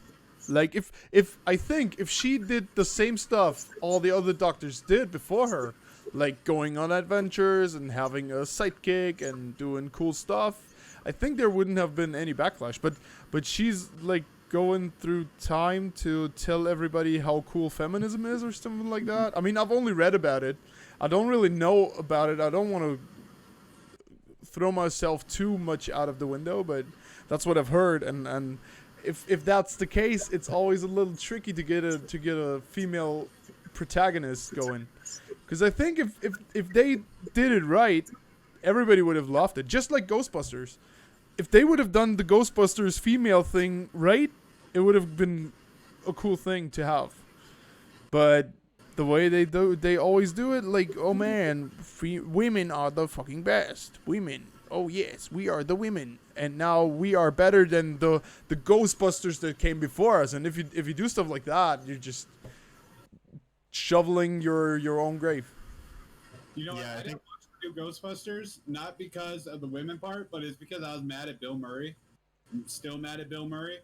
Like if I think if she did the same stuff all the other doctors did before her, like going on adventures and having a sidekick and doing cool stuff, I think there wouldn't have been any backlash. But she's like going through time to tell everybody how cool feminism is or something like that. I mean, I've only read about it. I don't really know about it. I don't want to throw myself too much out of the window, but that's what I've heard. And if that's the case, it's always a little tricky to get a female protagonist going. Because I think if they did it right, everybody would have loved it. Just like Ghostbusters. If they would have done the Ghostbusters female thing right, it would have been a cool thing to have. But the way they always do it, like, oh man, women are the fucking best. Women. Oh yes, we are the women. And now we are better than the Ghostbusters that came before us. And if you do stuff like that, you're just shoveling your own grave. You know, Yeah, I I didn't watch the new Ghostbusters, not because of the women part, but it's because I was mad at Bill Murray. I'm still mad at Bill Murray.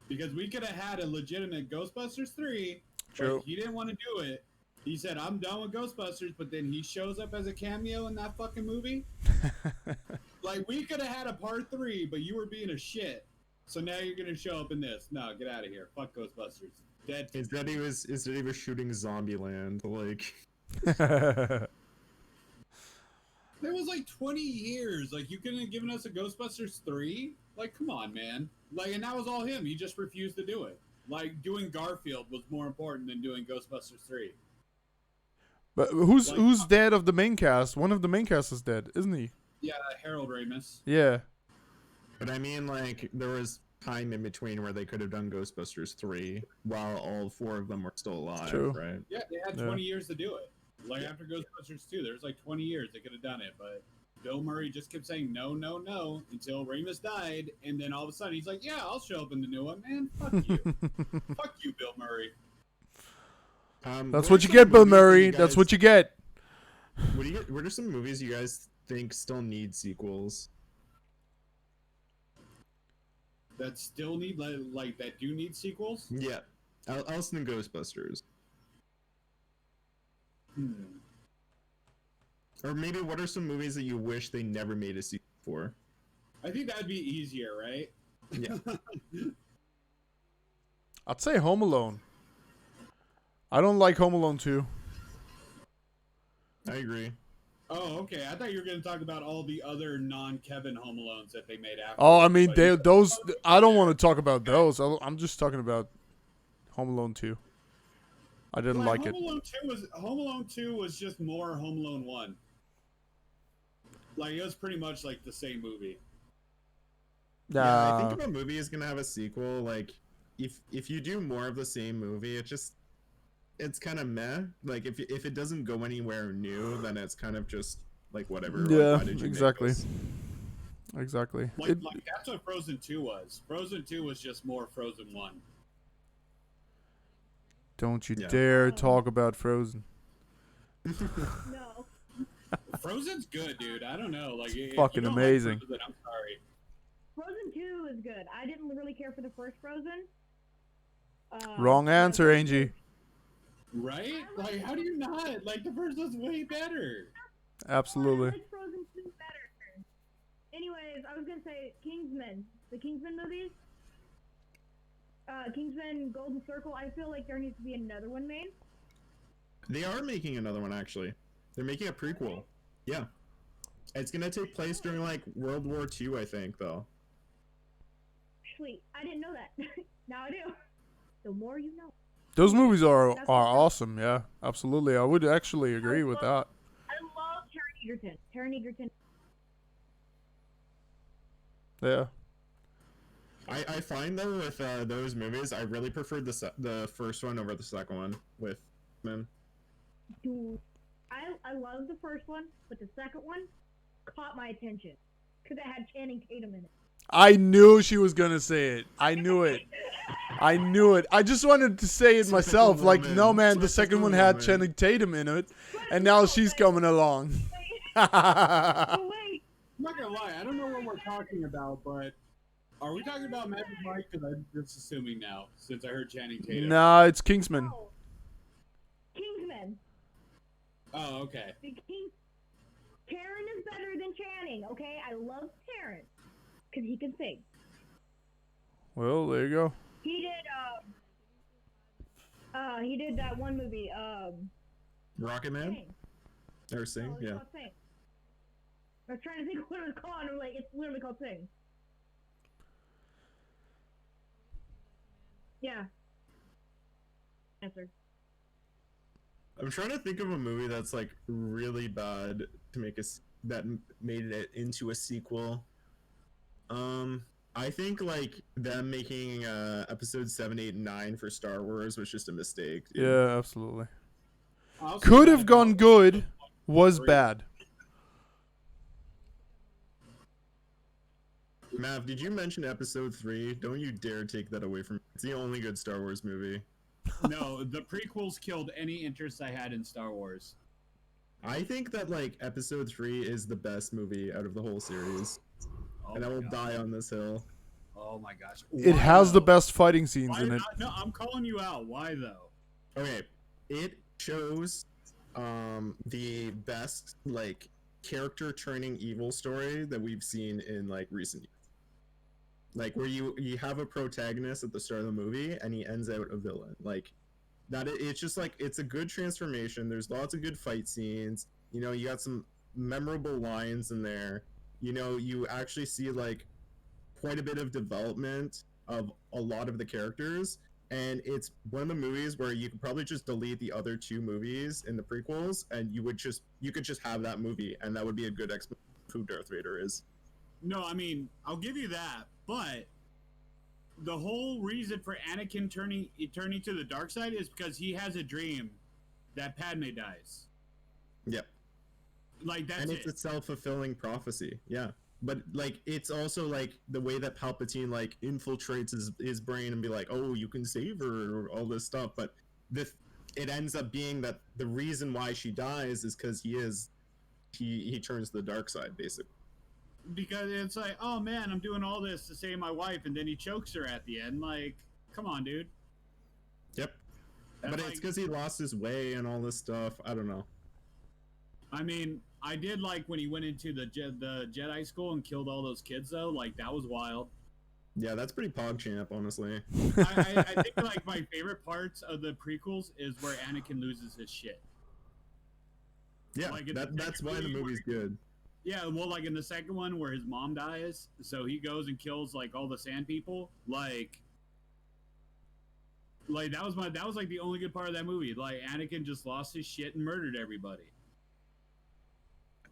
Because we could have had a legitimate Ghostbusters 3, True. but he didn't want to do it. He said, I'm done with Ghostbusters, but then he shows up as a cameo in that fucking movie. Like, we could have had a part 3, but you were being a shit. So now you're going to show up in this. No, get out of here. Fuck Ghostbusters. Dead. instead he was shooting Zombieland. Like It was like 20 years. Like, you couldn't have given us a Ghostbusters 3? Like, come on, man. Like, and that was all him. He just refused to do it. Like, doing Garfield was more important than doing Ghostbusters 3. But who's dead of the main cast? One of the main cast is dead, isn't he? Yeah, Harold Ramis. Yeah. But I mean, like, there was time in between where they could have done Ghostbusters 3 while all 4 of them were still alive, True. right? Yeah, they had Yeah. 20 years to do it. Like, after Ghostbusters 2, there was like 20 years they could have done it, but Bill Murray just kept saying no, no, no until Ramis died, and then all of a sudden he's like, "Yeah, I'll show up in the new one." Man, fuck you, fuck you, Bill Murray. That's what you get, Bill Murray. That's what you get. What are some movies you guys think still need sequels? That still need like that do need sequels? Yeah, Alice in Ghostbusters. Or maybe what are some movies that you wish they never made a sequel for? I think that'd be easier, right? Yeah. I'd say Home Alone. I don't like Home Alone 2. I agree. Oh, okay. I thought you were going to talk about all the other non-Kevin Home Alones that they made after. Oh, I mean, those. I don't want to talk about those. I'm just talking about Home Alone 2. I didn't like it. Home Alone 2 was just more Home Alone 1. Like, it was pretty much like the same movie. Yeah, I think if a movie is gonna have a sequel, like if you do more of the same movie, it's kind of meh. Like if it doesn't go anywhere new, then it's kind of just like whatever. Yeah, like, why did you exactly. make this? Exactly. Like that's what Frozen 2 was. Frozen 2 was just more Frozen 1. Don't you dare talk about Frozen. No. Frozen's good, dude. I don't know. Like, Fucking amazing. Like Frozen, I'm sorry. Frozen 2 is good. I didn't really care for the first Frozen. Wrong answer, Angie. Right? Like, how do you not? Like, the first one's way better. Absolutely. I like Frozen 2 better. Anyways, I was gonna say Kingsman. The Kingsman movies. Kingsman Golden Circle. I feel like there needs to be another one made. They are making another one actually. They're making a prequel. Yeah. It's gonna take place during like World War II, I think, though. Sweet. I didn't know that. Now I do. The more you know. Those movies are awesome. Yeah, absolutely. I would actually agree with that. I love Taron Egerton. Taron Egerton. Yeah. I find though with those movies, I really preferred the first one over the second one with men. Dude, I love the first one, but the second one caught my attention because it had Channing Tatum in it. I knew she was gonna say it. I knew it. I knew it. I just wanted to say it myself. Like, no, man, the second one had Channing Tatum in it, and now she's coming along. Oh, wait. I'm not gonna lie, I don't know what we're talking about, but are we talking about Magic Mike? Because I'm just assuming now, since I heard Channing Tatum. Nah, it's Kingsman. Oh. Kingsman. Oh, okay. Taron is better than Channing, okay? I love Taron because he can sing. Well, there you go. He did that one movie, Rocket Man? Sing. Or Sing, No, it's yeah. called Sing. I was trying to think what it was called, and I'm like, it's literally called Sing. Yeah. Answer. I'm trying to think of a movie that's like really bad to make that made it into a sequel. I think like them making episode 7, 8, and 9 for Star Wars was just a mistake. Dude. Yeah, absolutely. Could have gone good, was bad. Mav, did you mention episode 3? Don't you dare take that away from me. It's the only good Star Wars movie. No, the prequels killed any interest I had in Star Wars. I think that like episode 3 is the best movie out of the whole series. Oh And I will die on this hill. Oh my gosh. It Why has the though? best fighting scenes Why in it. not? No, I'm calling you out. Why though? Okay, it shows the best like character turning evil story that we've seen in like recent years. Like where you have a protagonist at the start of the movie and he ends out a villain. Like that it's just like it's a good transformation. There's lots of good fight scenes. You know, you got some memorable lines in there. You know, you actually see like quite a bit of development of a lot of the characters, and it's one of the movies where you could probably just delete the other 2 movies in the prequels and you could just have that movie and that would be a good explanation of who Darth Vader is. No, I mean, I'll give you that, but the whole reason for Anakin turning to the dark side is because he has a dream that Padme dies. Yep. Like that's and it's it. a self-fulfilling prophecy. Yeah. But like it's also like the way that Palpatine like infiltrates his brain and be like, oh, you can save her or all this stuff. But it ends up being that the reason why she dies is because he turns to the dark side, basically. Because it's like, oh man, I'm doing all this to save my wife, and then he chokes her at the end. Like, come on, dude. Yep. That's But like, it's because he lost his way and all this stuff. I don't know. I mean, I did like when he went into the Jedi school and killed all those kids, though. Like, that was wild. Yeah, that's pretty PogChamp, honestly. I think like my favorite parts of the prequels is where Anakin loses his shit. Yeah, Like, that's why the movie's good. Yeah, well, like in the second one where his mom dies, so he goes and kills like all the sand people. Like that was like the only good part of that movie. Like Anakin just lost his shit and murdered everybody.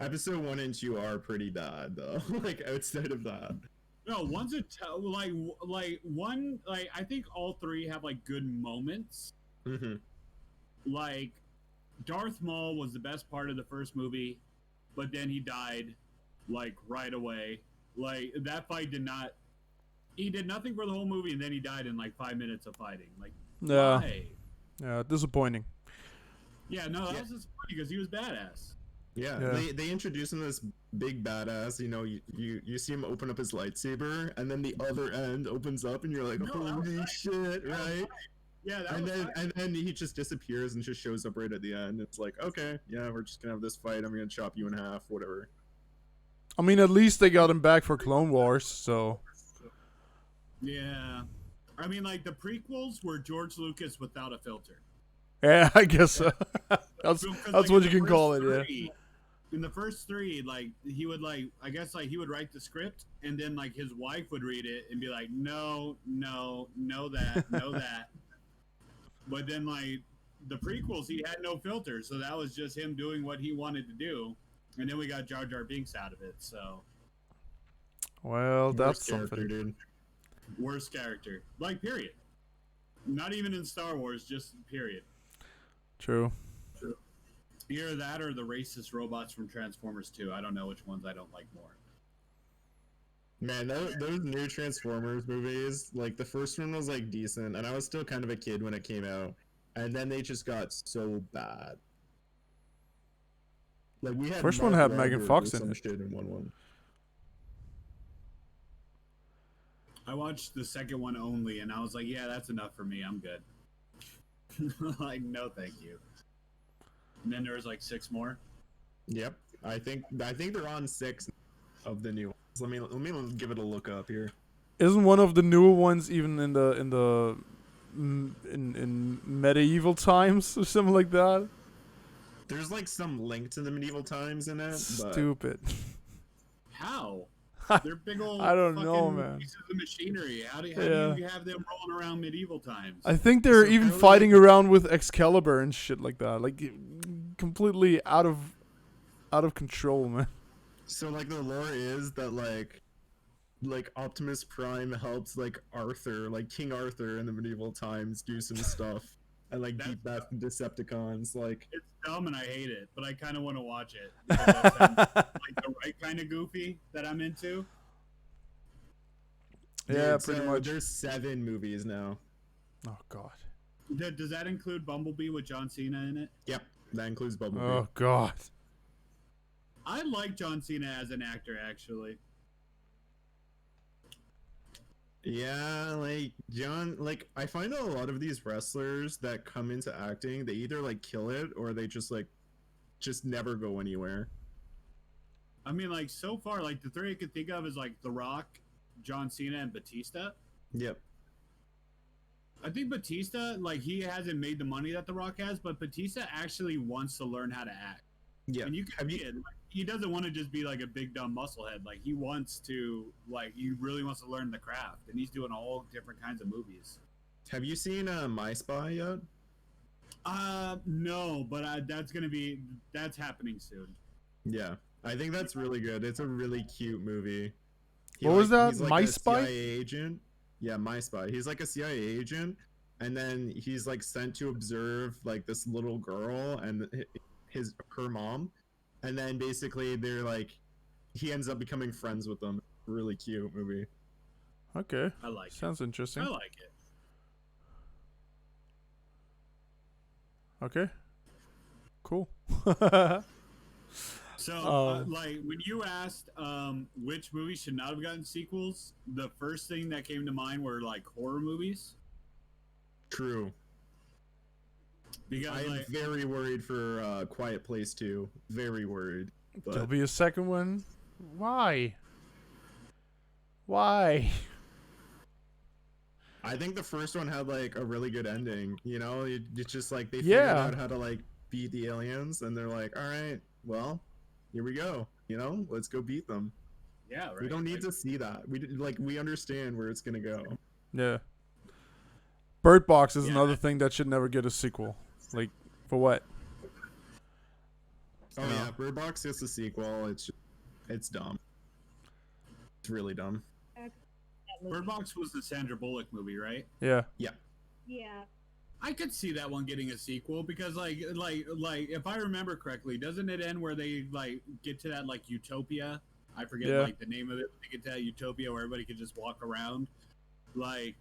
Episode 1 and 2 are pretty bad though. Like outside of that. No, one's like one like I think all three have like good moments. Mm-hmm. Like Darth Maul was the best part of the first movie, but then he died like right away. Like that fight he did nothing for the whole movie, and then he died in like 5 minutes of fighting. Like, Yeah. why? Yeah, disappointing. Yeah, no, that was just funny because he was badass. Yeah, Yeah. they introduce him as big badass. You know, you see him open up his lightsaber, and then the other end opens up, and you're like, No, that was holy right. shit, right? Yeah, that And was then fine. and then he just disappears and just shows up right at the end. It's like, okay, yeah, we're just gonna have this fight. I'm gonna chop you in half, whatever. I mean, at least they got him back for Clone Wars, so. Yeah. I mean, like, the prequels were George Lucas without a filter. Yeah, I guess so. that's Because, that's like, what in you the can call first it, yeah. three- In the first three, like, he would, like, I guess, like, he would write the script, and then, like, his wife would read it and be like, no, that. But then, like, the prequels, he had no filter, so that was just him doing what he wanted to do. And then we got Jar Jar Binks out of it, so. Well, that's Worst character, something. dude. Worst character. Like, period. Not even in Star Wars, just period. True. Either that or the racist robots from Transformers 2. I don't know which ones I don't like more. Man, those new Transformers movies, like the first one was like decent, and I was still kind of a kid when it came out, and then they just got so bad. Like we had First one Mark had Megan Wahlberg Fox or in some it. shit in one. I watched the second one only, and I was like, yeah, that's enough for me. I'm good. Like, no, thank you. And then there was like 6 more. Yep, I think they're on 6 of the new ones. Let me give it a look up here. Isn't one of the newer ones even in medieval times or something like that? There's like some link to the medieval times in it, but Stupid. How? They're big old I don't fucking know, man. pieces of machinery. How do Yeah. you have them rolling around medieval times? I think they're So even apparently- fighting around with Excalibur and shit like that. Like completely out of control, man. so like the lore is that like Optimus Prime helps like Arthur, like King Arthur in the medieval times do some stuff and like beat back the Decepticons. Like It's dumb and I hate it, but I kind of want to watch it. Because that sounds like the right kind of goofy that I'm into. Yeah, dude, pretty so much. There's 7 movies now. Oh god. Does that include Bumblebee with John Cena in it? Yep, that includes Bumblebee. Oh god. I like John Cena as an actor, actually. Yeah, like John, like I find that a lot of these wrestlers that come into acting, they either like kill it or they just never go anywhere. I mean, like, so far, like, the 3 I could think of is, like, The Rock, John Cena, and Batista. Yep. I think Batista, like, he hasn't made the money that The Rock has, but Batista actually wants to learn how to act. Yeah. And you can see it. Like, he doesn't want to just be, like, a big, dumb musclehead. Like, he wants to, like, he really wants to learn the craft. And he's doing all different kinds of movies. Have you seen My Spy yet? No, but that's happening soon. Yeah, I think that's really good. It's a really cute movie. What was that? He's like My a Spy? CIA agent. Yeah, My Spy. He's like a CIA agent, and then he's like sent to observe like this little girl and her mom, and then basically they're like, he ends up becoming friends with them. Really cute movie. Okay. I like it. Sounds interesting. I like it. Okay. Cool. So, Um, like, when you asked which movies should not have gotten sequels, the first thing that came to mind were like horror movies. True. Because I am like, very worried for Quiet Place 2. Very worried. There'll But be a second one. Why? Why? I think the first one had like a really good ending. You know, it's just like they Yeah. figured out how to like beat the aliens, and they're like, all right, well, here we go. You know, let's go beat them. yeah, right. We don't need like, to see that. We understand where it's gonna go. Yeah. Bird Box is Yeah. another thing that should never get a sequel. Like, for what? Oh No. yeah, Bird Box gets a sequel. It's dumb. It's really dumb. That movie. Bird Box was the Sandra Bullock movie, right? Yeah. Yeah. I could see that one getting a sequel because, like, if I remember correctly, doesn't it end where they like get to that like utopia? I forget Yeah. like the name of it. They get to that utopia where everybody could just walk around. Like,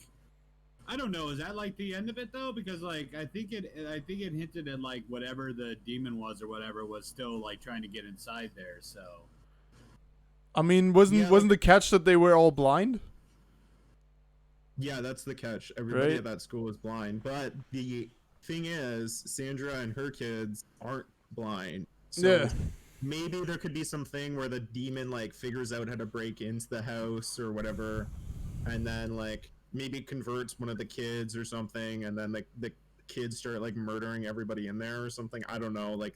I don't know. Is that like the end of it though? Because like I think it hinted at like whatever the demon was or whatever was still like trying to get inside there. So I mean, wasn't the catch that they were all blind? Yeah, that's the catch. Everybody Right. at that school is blind. But the thing is, Sandra and her kids aren't blind. So Yeah. maybe there could be something where the demon like figures out how to break into the house or whatever, and then like maybe converts one of the kids or something, and then the kids start like murdering everybody in there or something. I don't know. Like,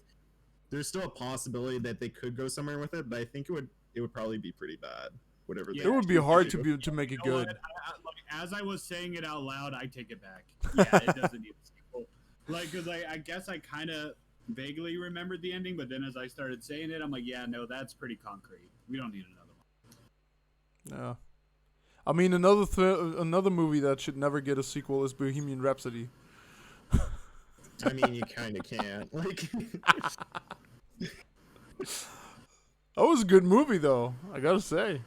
there's still a possibility that they could go somewhere with it, but I think it would probably be pretty bad. Whatever. Yeah, It would be actually hard do. to make it You know good. what? Like, as I was saying it out loud, I take it back. Yeah, it doesn't need a sequel. Like, because I guess I kind of vaguely remembered the ending, but then as I started saying it, I'm like, yeah, no, that's pretty concrete. We don't need another one. Yeah. I mean, another movie that should never get a sequel is Bohemian Rhapsody. I mean, you kind of can't. Like, That was a good movie, though. I gotta say.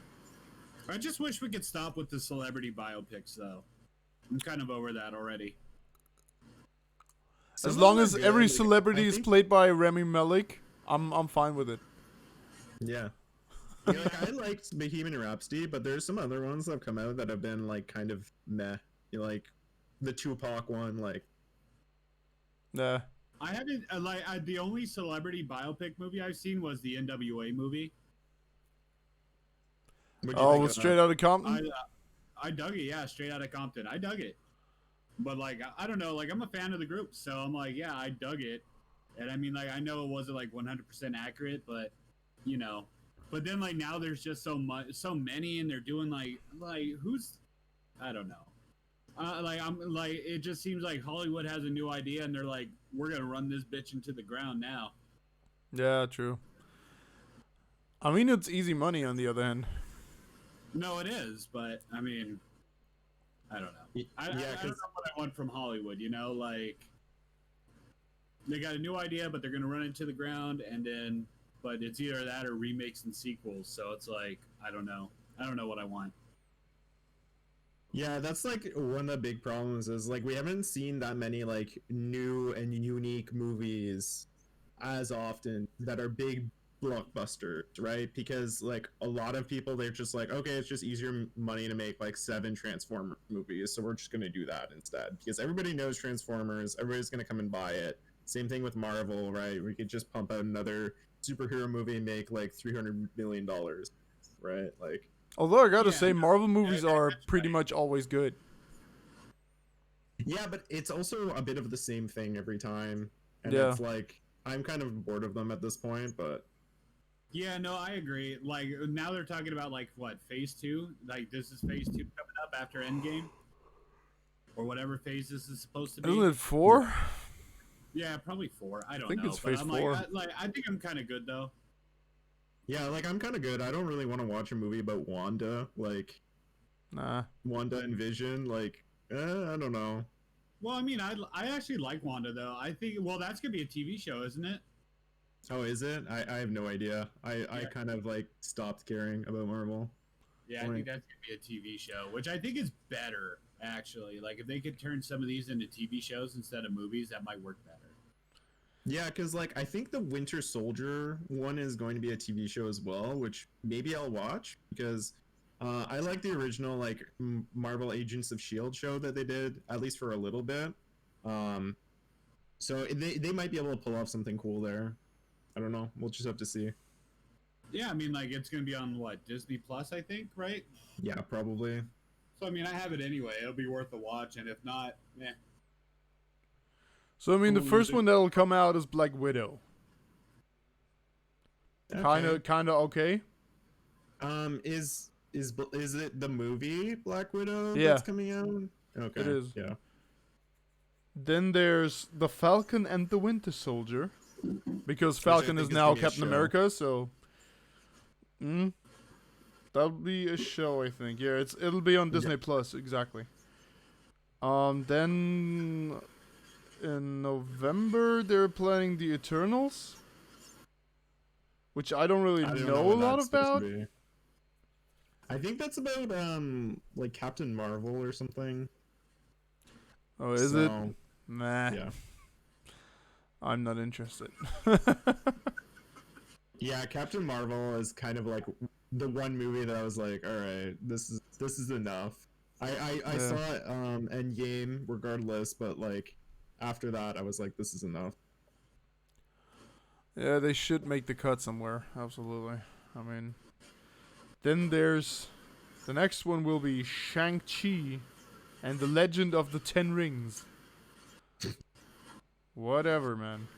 I just wish we could stop with the celebrity biopics, though. I'm kind of over that already. some As of long them are as good. every Like, celebrity I is think- played by Rami Malek, I'm fine with it. Yeah. Yeah, like, I liked Bohemian Rhapsody, but there's some other ones that have come out that have been like kind of meh. You know, like the Tupac one, like Nah. I haven't the only celebrity biopic movie I've seen was the NWA movie. what'd you Oh, think with of Straight that? Outta Compton? I dug it, yeah, Straight Outta Compton. I dug it, but like I don't know, like I'm a fan of the group, so I'm like, yeah, I dug it, and I mean, like I know it wasn't like 100% accurate, but you know, but then like now there's just so many, and they're doing like who's, I don't know. Like I'm like it just seems like Hollywood has a new idea and they're like, we're gonna run this bitch into the ground now. Yeah, true. I mean, it's easy money on the other hand. No, it is, but I mean, I don't know. I don't know 'cause- what I want from Hollywood. You know, like they got a new idea, but they're gonna run into the ground, and then but it's either that or remakes and sequels. So it's like I don't know. I don't know what I want. Yeah, that's like one of the big problems is like we haven't seen that many like new and unique movies as often that are big blockbusters, right? Because like a lot of people, they're just like, okay, it's just easier money to make like 7 Transformer movies, so we're just gonna do that instead because everybody knows Transformers, everybody's gonna come and buy it. Same thing with Marvel, right? We could just pump out another superhero movie and make like $300 million, right? Like, Although I gotta Yeah, say, no, Marvel movies are that's pretty right. much always good. yeah, but it's also a bit of the same thing every time, and Yeah. it's like I'm kind of bored of them at this point. But Yeah, no, I agree. Like now they're talking about like what phase 2? Like this is phase 2 coming up after Endgame, or whatever phase this is supposed to be. Isn't it 4? Yeah, probably 4. I don't think know. it's but phase I'm 4. I think I'm kind of good though. yeah, like I'm kind of good. I don't really want to watch a movie about Wanda, like Nah. Wanda and Vision. Like, I don't know. Well, I mean, I actually like Wanda though. I think that's gonna be a TV show, isn't it? Oh, is it? I have no idea. I kind of like stopped caring about Marvel. Yeah, I think that's gonna be a TV show, which I think is better actually. Like if they could turn some of these into TV shows instead of movies, that might work better. Yeah, because like I think the Winter Soldier one is going to be a TV show as well, which maybe I'll watch because I like the original like Marvel Agents of Shield show that they did at least for a little bit. Um, so they might be able to pull off something cool there. I don't know. We'll just have to see. Yeah, I mean, like it's gonna be on what Disney Plus, I think, right? Yeah, probably. So I mean, I have it anyway. It'll be worth a watch, and if not, So I mean, the first one that'll come out is Black Widow. Okay. Kind of okay. Is it the movie Black Widow Yeah. that's coming out? Okay. It is. Yeah. Then there's the Falcon and the Winter Soldier, because Falcon think is is now gonna be a Captain show. America. So, that'll be a show, I think. Yeah, it'll be on Disney Plus, exactly. Then in November they're planning the Eternals, which I don't really I don't know a what lot that's supposed about. to be. I think that's about like Captain Marvel or something. Oh, is it? So, Nah, Yeah. I'm not interested. Yeah, Captain Marvel is kind of like the one movie that I was like, all right, this is enough. I Yeah. saw it Endgame regardless, but like after that I was like, this is enough. Yeah, they should make the cut somewhere. Absolutely. I mean, then there's the next one will be Shang-Chi and the Legend of the Ten Rings. Whatever, man.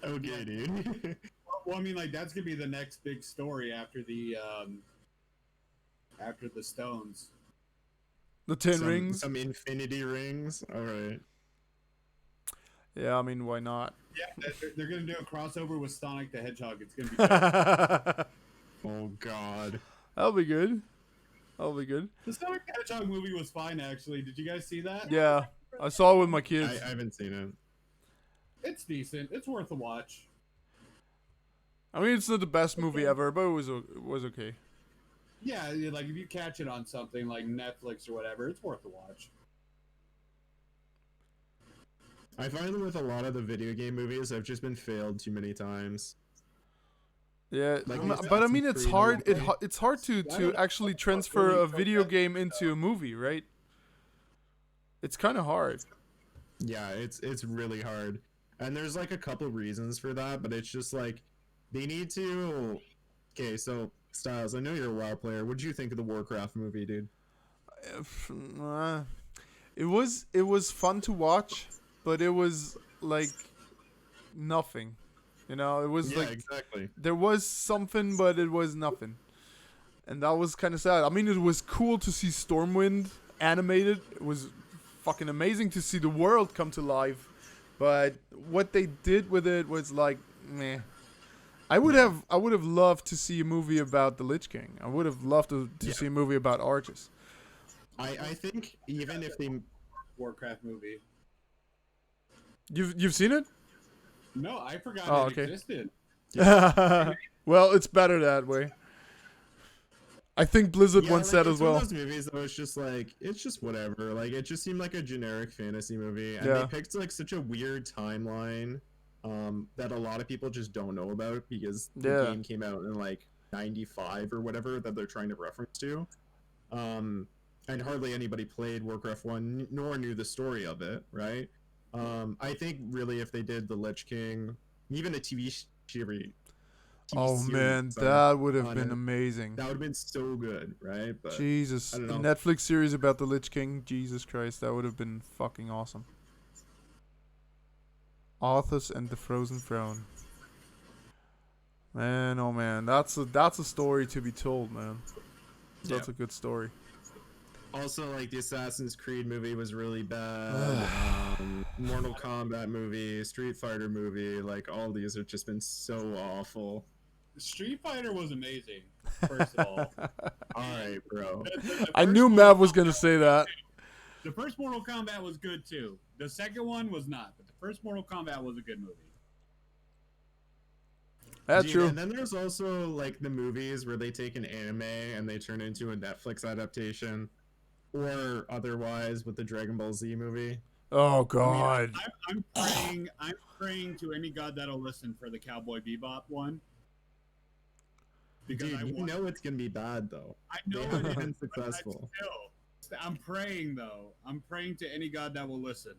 Okay, dude. well, I mean, like that's gonna be the next big story after the stones. The Ten Rings. Some infinity rings. All right. Yeah, I mean, why not? Yeah, they're gonna do a crossover with Sonic the Hedgehog. It's gonna be good. Oh God. That'll be good. That'll be good. The Sonic the Hedgehog movie was fine, actually. Did you guys see that? Yeah, I saw it with my kids. I haven't seen it. It's decent. It's worth a watch. I mean, it's not the best movie ever, but it was okay. Yeah, like if you catch it on something like Netflix or whatever, it's worth a watch. I find that with a lot of the video game movies, I've just been failed too many times. Yeah, Like but I mean, Assassin's it's Creed hard. movie. It's hard to actually transfer a video game into a movie, right? It's kind of hard. Yeah, it's really hard. And there's like a couple reasons for that, but it's just like they need to. Okay, so Styles, I know you're a WoW player. What did you think of the Warcraft movie, dude? It was fun to watch, but it was like nothing. You know, it was Yeah, like exactly. there was something, but it was nothing, and that was kind of sad. I mean, it was cool to see Stormwind animated. It was fucking amazing to see the world come to life, but what they did with it was like, meh. I would have loved to see a movie about the Lich King. I would have loved to see a movie about Argus. I think even if they Warcraft movie. You've seen it? No, I forgot Oh, it okay. existed. Well, it's better that way. I think Blizzard once said it's as well. One of those movies that was just like it's just whatever. Like it just seemed like a generic fantasy movie, and Yeah. they picked like such a weird timeline that a lot of people just don't know about because the Yeah. game came out in like '95 or whatever that they're trying to reference to. And hardly anybody played Warcraft 1 nor knew the story of it, right? I think really if they did the Lich King, even a TV series. Oh man, sorry, that would have on been it, amazing. that would have been so good, right? But Jesus, I a don't know. Netflix series about the Lich King. Jesus Christ, that would have been fucking awesome. Arthas and the Frozen Throne. Man, oh man, that's a story to be told, man. That's Yeah. a good story. Also, like the Assassin's Creed movie was really bad. Mortal Kombat movie, Street Fighter movie, like all these have just been so awful. Street Fighter was amazing. First of all, All right, bro. I knew Mav was gonna say that. The first Mortal Kombat was good too. The second one was not, but the first Mortal Kombat was a good movie. That's Dude, true. And then there's also like the movies where they take an anime and they turn into a Netflix adaptation, or otherwise with the Dragon Ball Z movie. Oh I mean, God. I'm praying to any god that'll listen for the Cowboy Bebop one. Because Dude, you know it's gonna be bad though. I know They it haven't is, been but successful. still, I'm praying though. I'm praying to any god that will listen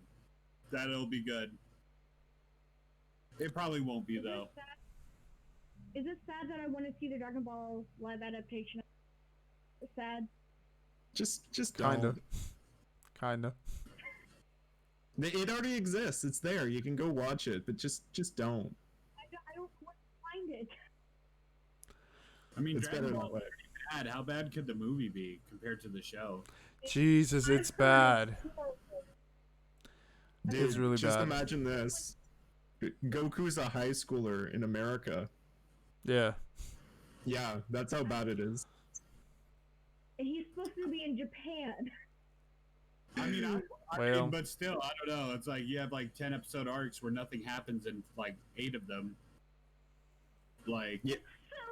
that it'll be good. It probably won't be though. Is it sad that I want to see the Dragon Ball live adaptation? It's sad. Just Kinda. don't. Kinda. It already exists. It's there. You can go watch it, but just don't. I don't want to find it. I mean, It's Dragon better Ball that way. is pretty bad. How bad could the movie be compared to the show? Jesus, it's bad. Dude, It's really just bad. imagine this. Goku's a high schooler in America. Yeah. Yeah, that's how bad it is. And he's supposed to be in Japan. I mean, Well. but still, I don't know. It's like you have like 10 episode arcs where nothing happens in like 8 of them. Like, Yeah.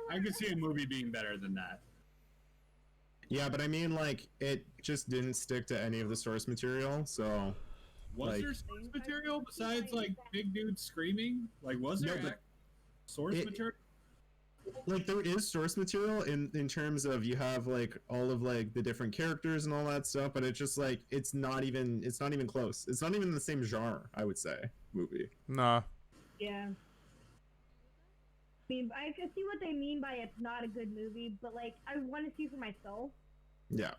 I could see a movie being better than that. Yeah, but I mean, like, it just didn't stick to any of the source material, so... Was Like- there source material besides like big dudes screaming? Like, was No, there but source it- material? Like, there is source material in terms of you have, like, all of, like, the different characters and all that stuff, but it's just, like, it's not even close. It's not even the same genre, I would say, movie. Nah. Yeah. I mean, I can see what they mean by it's not a good movie, but like, I want to see for myself. Yeah.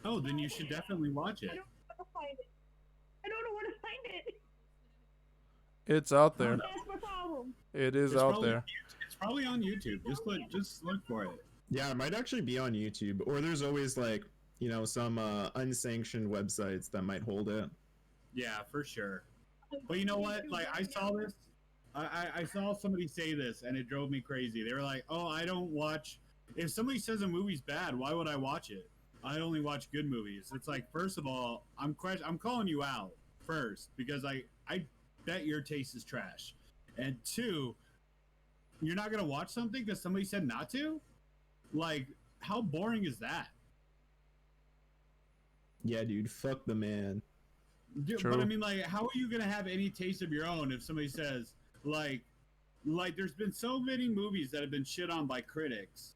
Oh, then you should definitely watch it. I don't know where to find it. I don't know where to find it. It's out there. That's my problem. It is It's out probably there. on YouTube. It's probably on YouTube. Just look for it. Yeah, it might actually be on YouTube, or there's always, like, you know, some unsanctioned websites that might hold it. Yeah, for sure. But you know what? Like, I saw this. I saw somebody say this, and it drove me crazy. They were like, "Oh, I don't watch. If somebody says a movie's bad, why would I watch it? I only watch good movies." It's like, first of all, I'm calling you out first because I bet your taste is trash, and two, you're not gonna watch something because somebody said not to. Like, how boring is that? Yeah, dude, fuck the man. Dude, True. but I mean, like, how are you gonna have any taste of your own if somebody says like there's been so many movies that have been shit on by critics,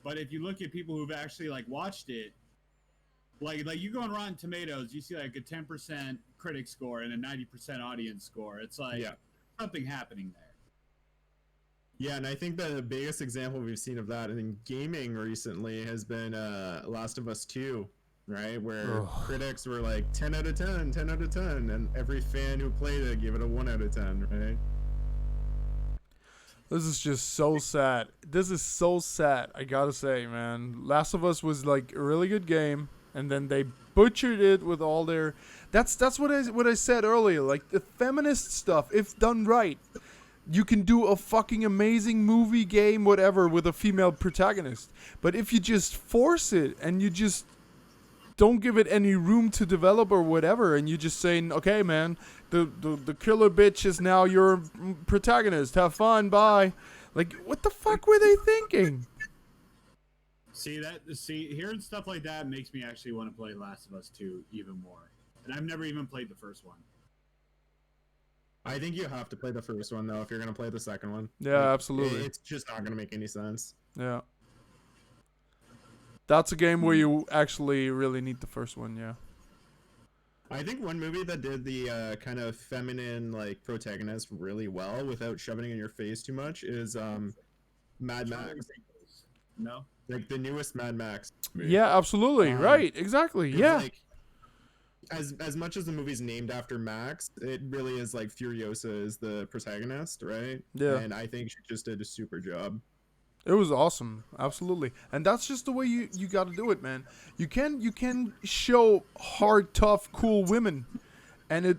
but if you look at people who've actually like watched it, like you go on Rotten Tomatoes, you see like a 10% critic score and a 90% audience score. It's like something happening there. Yeah, and I think that the biggest example we've seen of that in gaming recently has been Last of Us 2, right? Where Ugh. critics were like 10 out of 10, 10 out of 10, and every fan who played it gave it a 1 out of 10, right? This is just so sad. This is so sad. I gotta say, man. Last of Us was like a really good game, and then they butchered it with all their. That's what I said earlier. Like the feminist stuff, if done right, you can do a fucking amazing movie, game, whatever, with a female protagonist. But if you just force it and you just don't give it any room to develop or whatever, and you just saying, okay, man, the killer bitch is now your protagonist. Have fun, bye. Like, what the fuck were they thinking? See, hearing stuff like that makes me actually want to play Last of Us 2 even more. And I've never even played the first one. I think you have to play the first one, though, if you're going to play the second one. Yeah, Like, absolutely. It's just not going to make any sense. Yeah. That's a game where you actually really need the first one, yeah. I think one movie that did the kind of feminine, like, protagonist really well without shoving it in your face too much is Mad Max. No? Like, the newest Mad Max movie. Yeah, absolutely. Right, exactly. 'Cause, Yeah. Like, as much as the movie's named after Max, it really is like Furiosa is the protagonist, right? Yeah. And I think she just did a super job. It was awesome, absolutely, and that's just the way you got to do it, man. You can show hard, tough, cool women, and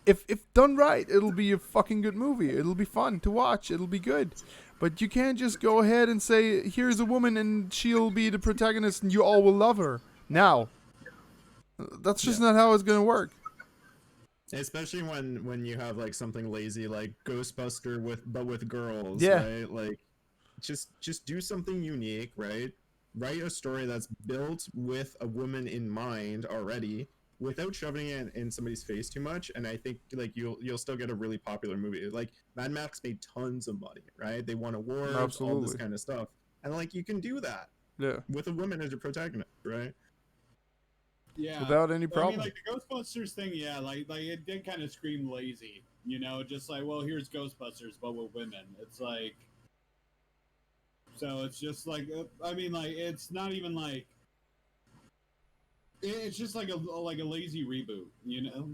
if done right, it'll be a fucking good movie. It'll be fun to watch. It'll be good, but you can't just go ahead and say, "Here's a woman, and she'll be the protagonist, and you all will love her." Now, that's just not how it's gonna work. Especially when you have like something lazy like Ghostbuster with girls, Yeah. right? Like just do something unique, right? Write a story that's built with a woman in mind already without shoving it in somebody's face too much, and I think like you'll still get a really popular movie. Like Mad Max made tons of money, right? They won awards, all this Absolutely. kind of stuff. And like you can do that Yeah. with a woman as your protagonist, right? Yeah. Without any I mean, problem. like the Ghostbusters thing, yeah, like it did kind of scream lazy, you know, just like, well, here's Ghostbusters, but with women. It's like, so it's just like, I mean, like it's not even like, it's just like a lazy reboot, you know.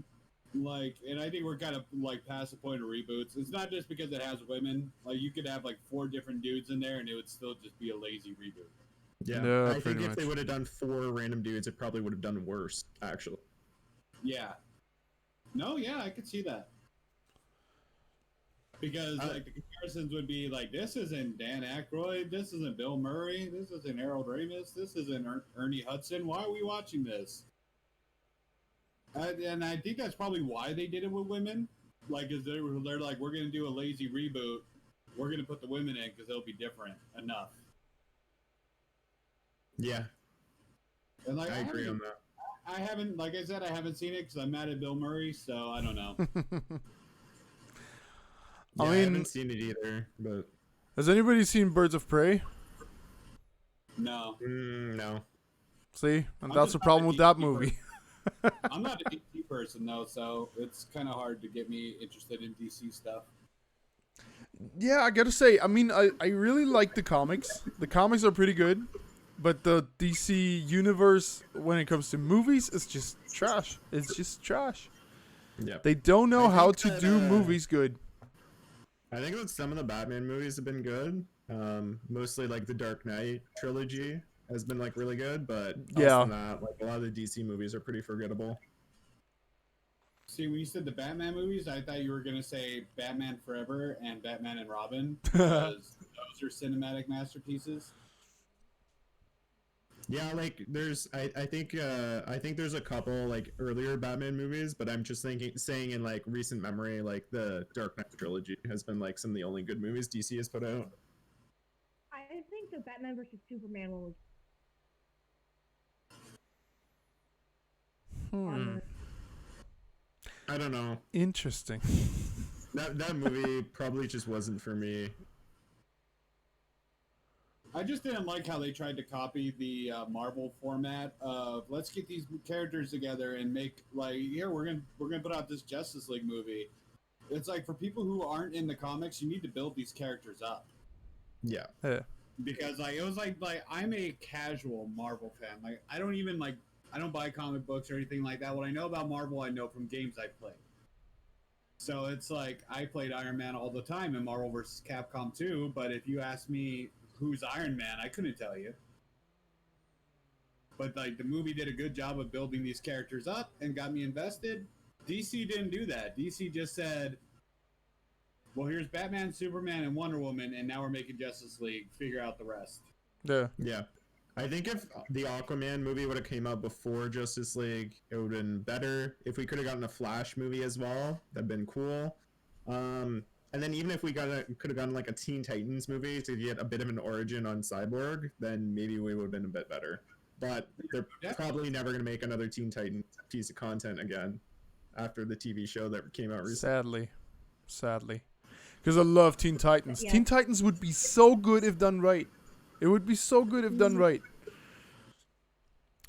Like, and I think we're kind of like past the point of reboots. It's not just because it has women. Like, you could have like 4 different dudes in there, and it would still just be a lazy reboot. Yeah. Yeah, I think pretty if they much. would have done 4 random dudes, it probably would have done worse, actually. Yeah. No, yeah, I could see that. Because like the comparisons would be like, this isn't Dan Aykroyd, this isn't Bill Murray, this isn't Harold Ramis, this isn't Ernie Hudson. Why are we watching this? And I think that's probably why they did it with women. Like, is they're like, we're gonna do a lazy reboot. We're gonna put the women in because they'll be different enough. Yeah, And like, I agree on that. I haven't, like I said, I haven't seen it because I'm mad at Bill Murray, so I don't know. Yeah, I mean- haven't seen it either, but Has anybody seen Birds of Prey? No, no. See, and I'm that's just the not problem a with that DC movie. I'm not a DC person though, so it's kind of hard to get me interested in DC stuff. Yeah, I gotta say, I mean, I really like the comics. The comics are pretty good, but the DC universe, when it comes to movies, is just trash. It's just trash. Yeah. They don't know I how think to that, do movies good. I think that some of the Batman movies have been good. Mostly like the Dark Knight trilogy has been like really good, but Yeah. other than that, like a lot of the DC movies are pretty forgettable. See, when you said the Batman movies, I thought you were gonna say Batman Forever and Batman and Robin because those are cinematic masterpieces. Yeah, like there's I think there's a couple like earlier Batman movies, but I'm just saying in like recent memory, like the Dark Knight trilogy has been like some of the only good movies DC has put out. I think the Batman versus Superman one was on I don't know. Interesting. That movie probably just wasn't for me. I just didn't like how they tried to copy the Marvel format of let's get these characters together and make like here we're gonna put out this Justice League movie. It's like for people who aren't in the comics, you need to build these characters up. Yeah. Yeah. Because like it was like I'm a casual Marvel fan. Like I don't buy comic books or anything like that. What I know about Marvel, I know from games I played. So it's like I played Iron Man all the time in Marvel vs. Capcom 2, but if you ask me who's Iron Man, I couldn't tell you. But like the movie did a good job of building these characters up and got me invested. DC didn't do that. DC just said, well, here's Batman, Superman, and Wonder Woman, and now we're making Justice League. Figure out the rest. Yeah. Yeah. I think if the Aquaman movie would have came out before Justice League, it would have been better. If we could have gotten a Flash movie as well, that'd been cool. And then even if we could have gotten like a Teen Titans movie to get a bit of an origin on Cyborg, then maybe we would have been a bit better. But they're probably never going to make another Teen Titans piece of content again after the TV show that came out recently. Sadly. Because I love Teen Titans. Yeah. Teen Titans would be so good if done right. It would be so good if done right.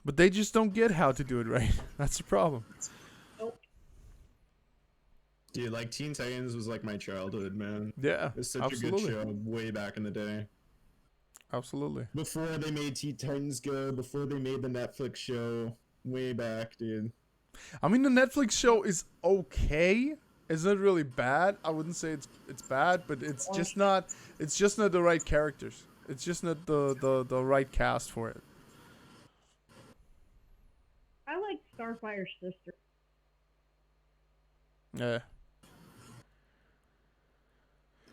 But they just don't get how to do it right. That's the problem. Dude, like Teen Titans was like my childhood, man. Yeah, It's such absolutely. a good show way back in the day. Absolutely. Before they made Teen Titans good, before they made the Netflix show, way back, dude. I mean, the Netflix show is okay. It's not really bad. I wouldn't say it's bad, but it's just not the right characters. It's just not the right cast for it. I like Starfire's sister. Yeah.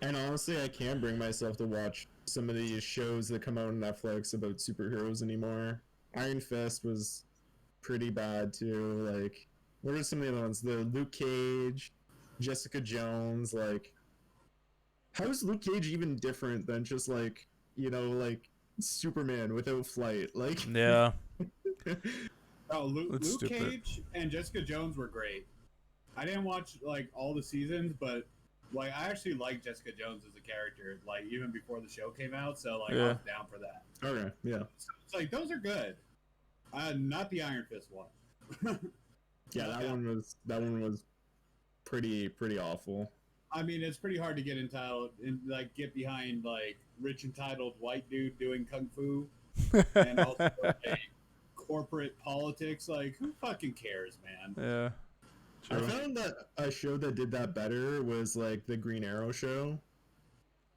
And honestly, I can't bring myself to watch some of these shows that come out on Netflix about superheroes anymore. Iron Fist was pretty bad too. Like, What are some of the other ones? The Luke Cage, Jessica Jones. Like, how is Luke Cage even different than just like, like Superman without flight? Like, Yeah, Oh, Luke That's stupid. Cage and Jessica Jones were great. I didn't watch like all the seasons, but like I actually liked Jessica Jones as a character, like even before the show came out. So like I Yeah. was down for that. okay, yeah, So it's like those are good. Not the Iron Fist one. yeah. That one was pretty awful. I mean, it's pretty hard to get entitled and like get behind like rich entitled white dude doing kung fu and also like corporate politics. Like, who fucking cares, man? yeah. I True. found that a show that did that better was like the Green Arrow show.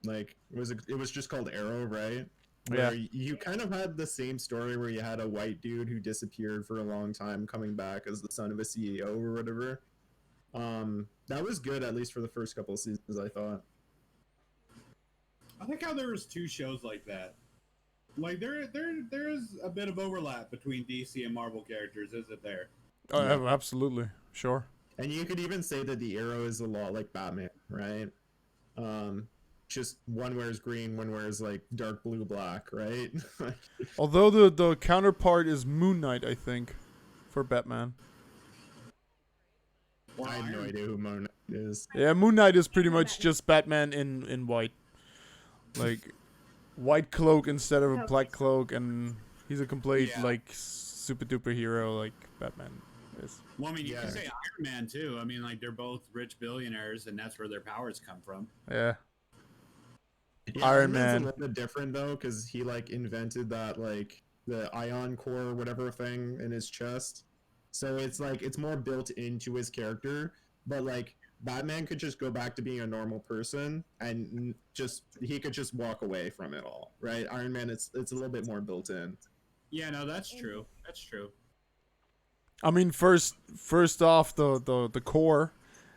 Like it was just called Arrow, right? Where you kind of had the same story where you had a white dude who disappeared for a long time coming back as the son of a CEO or whatever. That was good, at least for the first couple of seasons, I thought. I think how there was two shows like that. Like there's a bit of overlap between DC and Marvel characters, isn't there? Oh, Yeah. absolutely. Sure. And you could even say that the Arrow is a lot like Batman, right? Just one wears green, one wears like dark blue, black, right? Although the counterpart is Moon Knight, I think, for Batman. Or I have no Iron- idea who Moon Knight is. Yeah, Moon Knight is pretty much just Batman in white, like white cloak instead of a black cloak, and he's a complete Yeah. like super duper hero like Batman is. Well, I mean, you Yeah. can say Iron Man too. I mean, like they're both rich billionaires, and that's where their powers come from. Yeah. Yeah, Iron Man's Man. a little bit different though, because he like invented that like the ion core, whatever thing in his chest. So it's like it's more built into his character. But like Batman could just go back to being a normal person and he could just walk away from it all, right? Iron Man, it's a little bit more built in. Yeah, no, that's true. That's true. I mean, first off the core,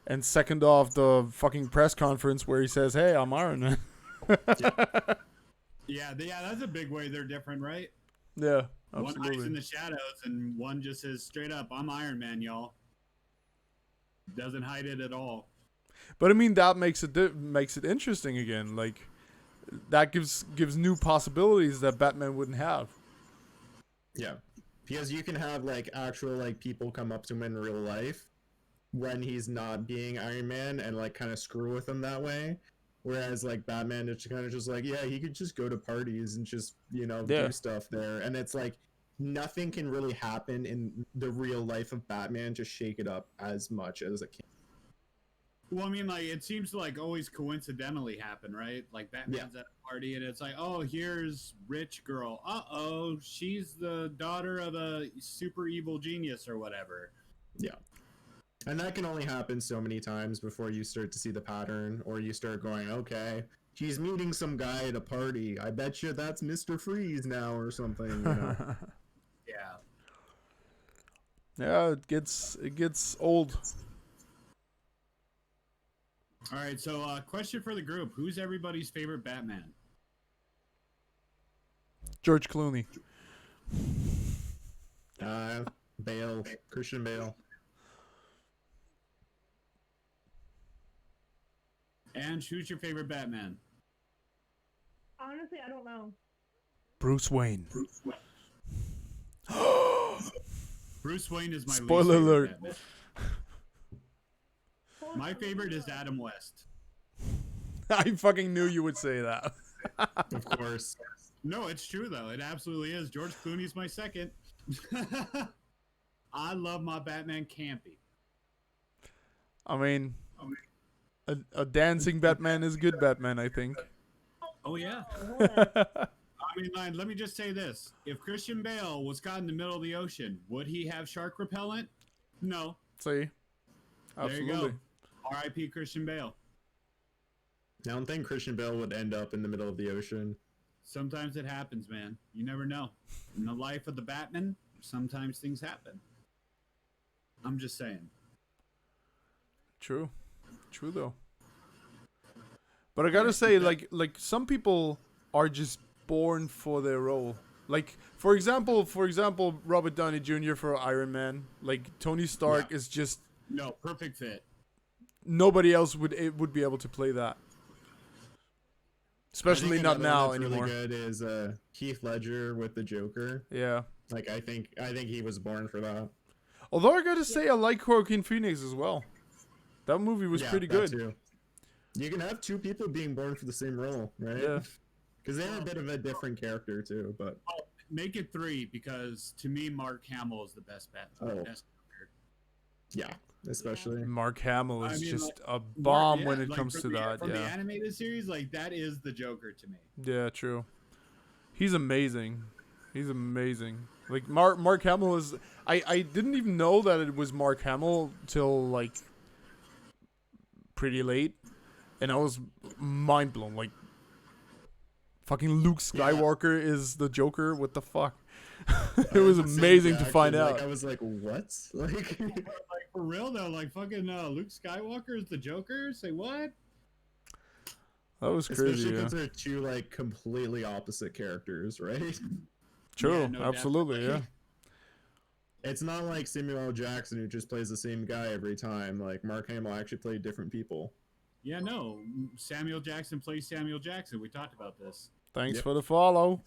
and second off the fucking press conference where he says, "Hey, I'm Iron Man." Yeah, that's a big way they're different, right? Yeah, One hides in absolutely. the shadows, and one just says straight up, "I'm Iron Man, y'all." Doesn't hide it at all. But I mean, that makes it interesting again. Like that gives new possibilities that Batman wouldn't have. Yeah. Because you can have like actual like people come up to him in real life when he's not being Iron Man and like kind of screw with him that way. Whereas like Batman, it's kind of just like, yeah, he could just go to parties and just, Yeah. do stuff there. And it's like nothing can really happen in the real life of Batman to shake it up as much as it can. Well, I mean, like it seems to like always coincidentally happen, right? Like Batman's at a party, and it's like, oh, here's rich girl. Uh-oh, she's the daughter of a super evil genius or whatever. Yeah. And that can only happen so many times before you start to see the pattern, or you start going, okay, he's meeting some guy at a party. I bet you that's Mr. Freeze now or something. Yeah. Yeah, it gets old. All right, so question for the group: who's everybody's favorite Batman? George Clooney. Bale, Christian Bale. And who's your favorite Batman? Honestly, I don't know. Bruce Wayne. Bruce Wayne is my Spoiler least favorite alert. Batman. My favorite is Adam West. I fucking knew you would say that. Of course. No, it's true though. It absolutely is. George Clooney's my second. I love my Batman campy. I mean, a dancing Batman is good Batman, I think. Oh yeah. I mean, let me just say this: if Christian Bale was caught in the middle of the ocean, would he have shark repellent? No. See? Absolutely. There you go. R.I.P. Christian Bale. I don't think Christian Bale would end up in the middle of the ocean. Sometimes it happens, man. You never know. In the life of the Batman, sometimes things happen. I'm just saying. True though. But I gotta say, like some people are just born for their role. Like for example, Robert Downey Jr. for Iron Man. Like Tony Stark is just No, perfect fit. nobody else would be able to play that. Especially I think not another now one that's anymore. Really good is Heath Ledger with the Joker. Yeah. Like I think he was born for that. Although I gotta say, I like Joaquin Phoenix as well. That movie was pretty that good. Too. You can have two people being born for the same role, right? Yeah. Because they're a bit of a different character too, but Make it 3 because to me, Mark Hamill is the best bet. Oh. Best yeah, especially. Mark Hamill is I mean, just like, a bomb when yeah, it like, comes from to the, that. From the Yeah. animated series, like that is the Joker to me. Yeah, true. He's amazing. He's amazing. Like Mark Hamill is. I didn't even know that it was Mark Hamill till like pretty late, and I was mind blown. Like fucking Luke Skywalker is the Joker. What the fuck? It was amazing to find out. Like, I was like, what? Like, Like for real though, like fucking Luke Skywalker is the Joker. Say what? That was especially crazy. Yeah. because they're two like completely opposite characters, right? True. Yeah, no doubt. Absolutely. Yeah. It's not like Samuel L. Jackson who just plays the same guy every time. Like Mark Hamill actually played different people. Yeah, no. Samuel Jackson plays Samuel Jackson. We talked about this. Thanks Yep. for the follow.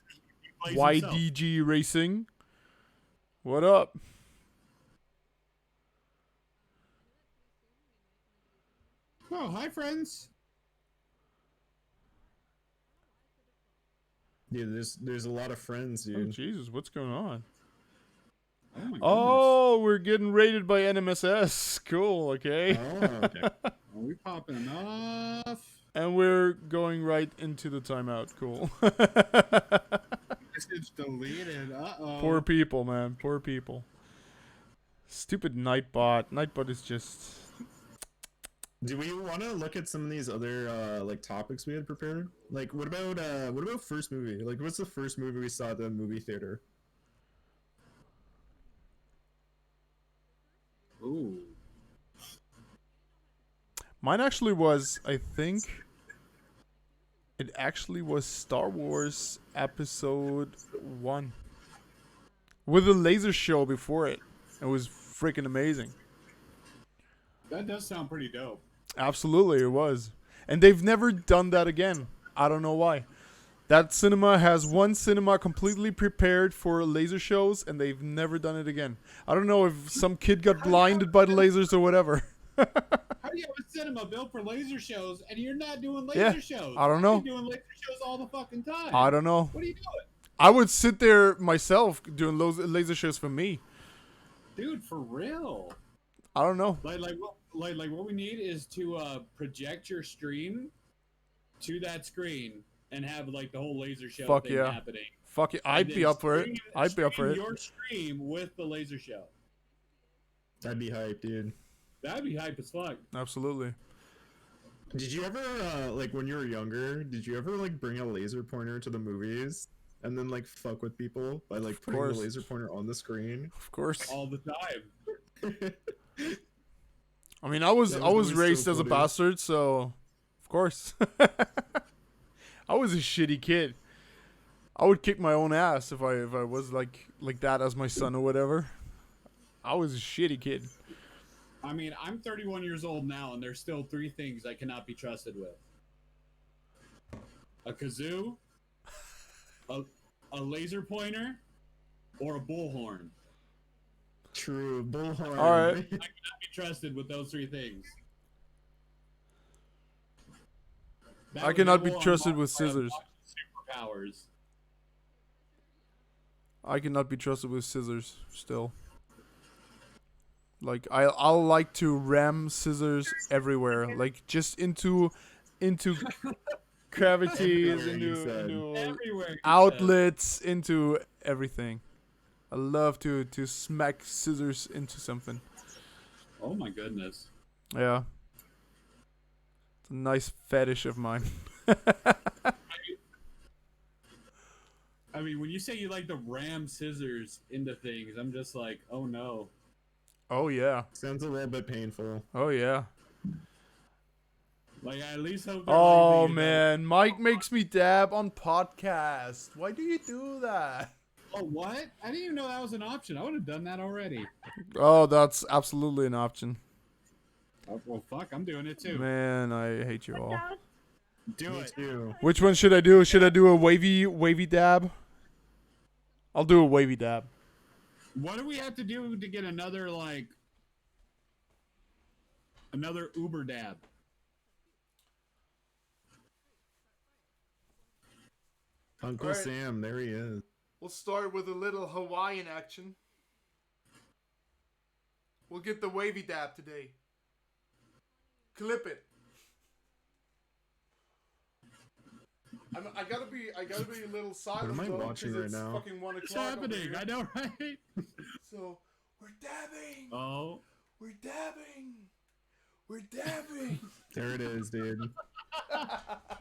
He plays himself. YDG Racing. What up? Oh, hi friends. Yeah, there's a lot of friends, Oh, dude. Jesus, what's going on? Oh my goodness. Oh, we're getting rated by NMSS. Cool, okay. Oh, okay. Are we popping off? And we're going right into the timeout. Cool. Message deleted. Uh-oh. Poor people, man. Poor people. Stupid Nightbot. Nightbot is just... Do we want to look at some of these other like topics we had prepared? Like, what about first movie? Like, what's the first movie we saw at the movie theater? Ooh. Mine actually was, I think... It actually was Star Wars Episode 1. With a laser show before it. It was freaking amazing. That does sound pretty dope. Absolutely, it was. And they've never done that again. I don't know why. That cinema has one cinema completely prepared for laser shows, and they've never done it again. I don't know if some kid got blinded by the lasers or whatever. How do you have a cinema built for laser shows and you're not doing laser Yeah, shows? I don't know. You're doing laser shows all the fucking time. I don't know. What are you doing? I would sit there myself doing laser shows for me. Dude, for real. I don't know. Like what we need is to project your stream to that screen and have like the whole laser show Fuck thing yeah. happening. Fuck it. And I'd then be up for it. stream- I'd be up for stream it. Your stream with the laser show. That'd be hype, dude. That'd be hype as fuck. Absolutely. Did you ever like when you were younger? Did you ever like bring a laser pointer to the movies and then like fuck with people by like putting the course. laser pointer on the scrin? Of course. All the time. I mean, I was That was always always raised so as a funny. bastard, so of course. I was a shitty kid. I would kick my own ass if I was like that as my son or whatever. I was a shitty kid. I mean, I'm 31 years old now, and there's still 3 things I cannot be trusted with: a kazoo, a laser pointer, or a bullhorn. True, bullhorn. All right. I cannot be trusted with those 3 things. That I would cannot be go trusted on with my scissors. Superpowers. I cannot be trusted with scissors still. Like I'll like to ram scissors everywhere, like just into cavities, Everywhere, you said. into Everywhere. you outlets, into everything. I love to smack scissors into something. said. Oh my goodness. Yeah. It's a nice fetish of mine. I mean, when you say you like to ram scissors into things, I'm just like, oh no. Oh yeah. Sounds a little bit painful. Oh yeah. Like, I at least hope. they're Oh like, man, Mike makes me dab on podcast. Why do you do that? Oh, what? I didn't even know that was an option. I would have done that already. Oh, that's absolutely an option. Oh, well, fuck, I'm doing it too. Man, I hate you all. Do Me it. too. Which one should I do? Should I do a wavy dab? I'll do a wavy dab. What do we have to do to get another Uber dab? Uncle Alright. Sam, there he is. We'll start with a little Hawaiian action. We'll get the wavy dab today. Clip it. I gotta be a little silent. am I though, watching 'cause right it's now? Fucking 1 What's o'clock over happening? here. I know, right? So we're dabbing. Oh, We're dabbing. We're dabbing. There it is, dude.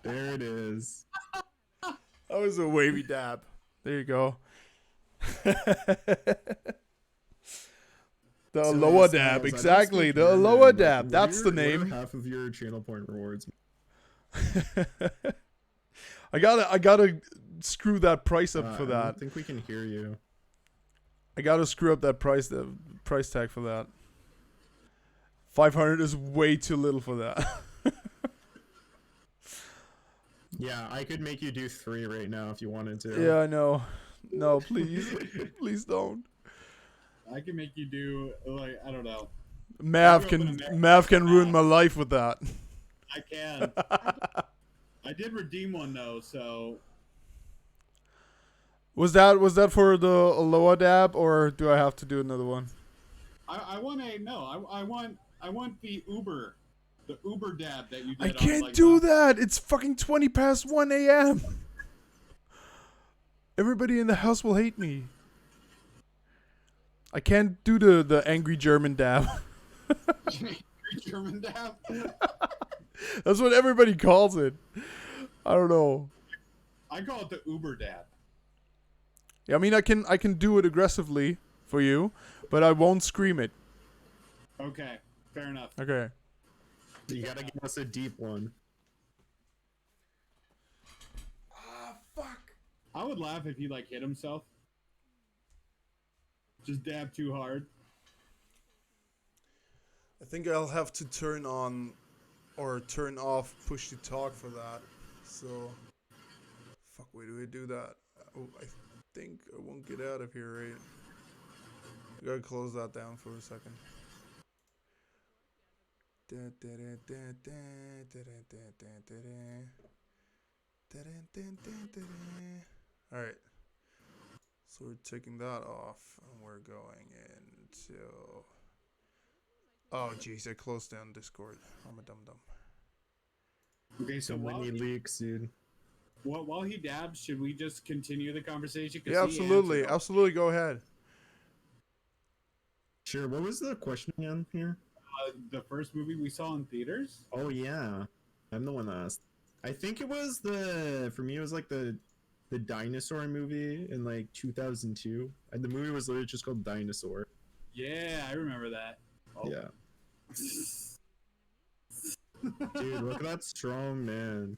There it is. That was a wavy dab. There you go. The So, Aloha Styles, dab, I don't exactly. speak The German, Aloha but dab. what That's are the your- what are name. half of your channel point rewards. I gotta screw that price up for I that. don't think we can hear you. I gotta screw up that price tag for that. 500 is way too little for that. Yeah, I could make you do 3 right now if you wanted to. Yeah, I know. No, please, please don't. I can make you do I don't know. Mav grew up in can America. Mav can ruin my life with that. I can. I did redeem one though, so Was that for the Aloha dab, or do I have to do another one? I want I want the Uber dab that you did. I on, can't do that. It's fucking 20 past 1 a.m. Everybody in the house will hate me. I can't do the angry German dab. German dab. That's what everybody calls it. I don't know. I call it the Uber dab. Yeah, I mean, I can do it aggressively for you, but I won't scream it. Okay, fair enough. Okay. You gotta give us a deep one. Ah, fuck. I would laugh if he hit himself. Just dab too hard. I think I'll have to turn on or turn off push to talk for that. So, fuck, wait, do we do that? Oh, I think I won't get out of here, right? I gotta close that down for a second. Alright. So we're taking that off and we're going into... Oh jeez, I closed down Discord. I'm a dum-dum. Okay, so So many leaks, dude. while he dabs, should we just continue the conversation? 'Cause Yeah, he absolutely. answered- Absolutely, go ahead. Sure, what was the question again here? The first movie we saw in theaters. Oh yeah, I'm the one that asked. I think it was for me it was the dinosaur movie in 2002. And the movie was literally just called Dinosaur. Yeah, I remember that. Oh. Yeah. Dude, look at that strong man.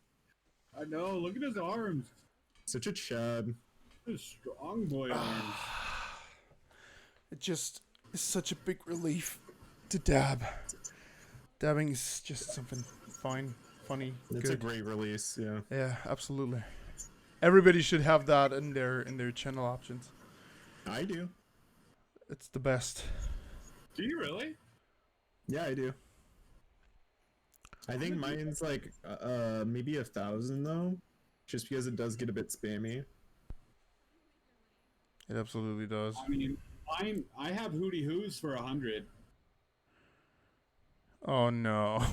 I know. Look at his arms. Such a chad. His strong boy arms. It just is such a big relief to dab. Dabbing is just something fine, funny, It's a good. great release, yeah. Yeah, absolutely. Everybody should have that in their channel options. I do. It's the best. Do you really? Yeah, I do. I think mine's maybe 1,000 though. Just because it does get a bit spammy. It absolutely does. I mean, I have Hootie Hoos for 100, Oh no.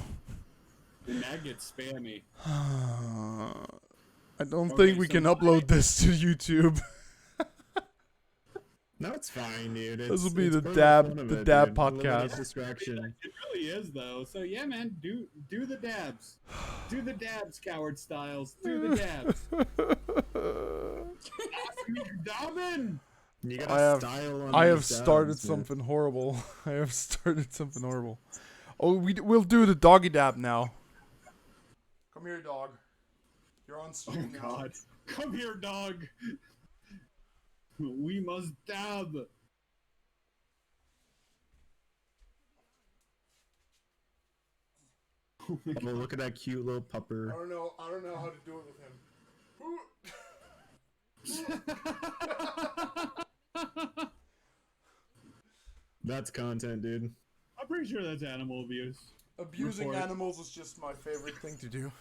and that gets spammy. I don't Okay, think we so can mine- upload this to YouTube. No, it's fine, dude. This will It's- be it's the part of dab- fun of the it, dab dude. A little bit of podcast. Distraction. It really is though. So yeah, man, do the dabs. Do the dabs, Coward Styles. Do the dabs. Dabbing. You got I have- style on I have these dabs, started man. something horrible. I have started something horrible. Oh, we'll do the doggy dab now. Come here, dog. You're on Oh stream now. God. Come here, dog. We must dab. Oh my Oh, God. look at that cute little pupper. I don't know how to do it with him. That's content, dude. I'm pretty sure that's animal abuse. Abusing Report. animals is just my favorite thing to do.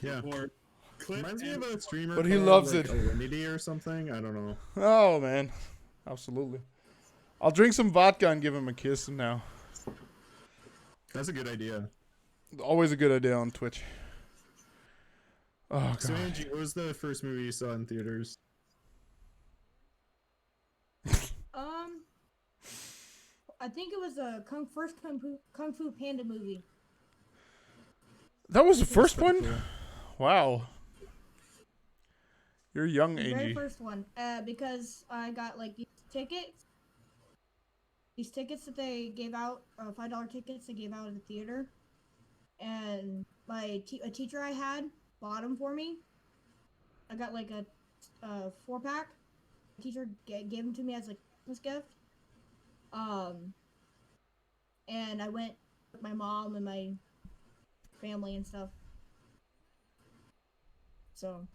Yeah. Or clip Reminds me and- of a streamer. But he called, loves like, it. Alinity or something. I don't know. Oh man, absolutely. I'll drink some vodka and give him a kiss now. That's a good idea. Always a good idea on Twitch. Oh So god. Angie, what was the first movie you saw in theaters? I think it was a Kung Fu Panda movie. That was the first one? Respectful. Wow. You're young, The very Angie. first one. Because I got like these tickets. These tickets that they gave out, $5 tickets they gave out at the theater. And a teacher I had bought them for me. I got like a 4-pack. The teacher gave them to me as a Christmas gift. And I went with my mom and my family and stuff. So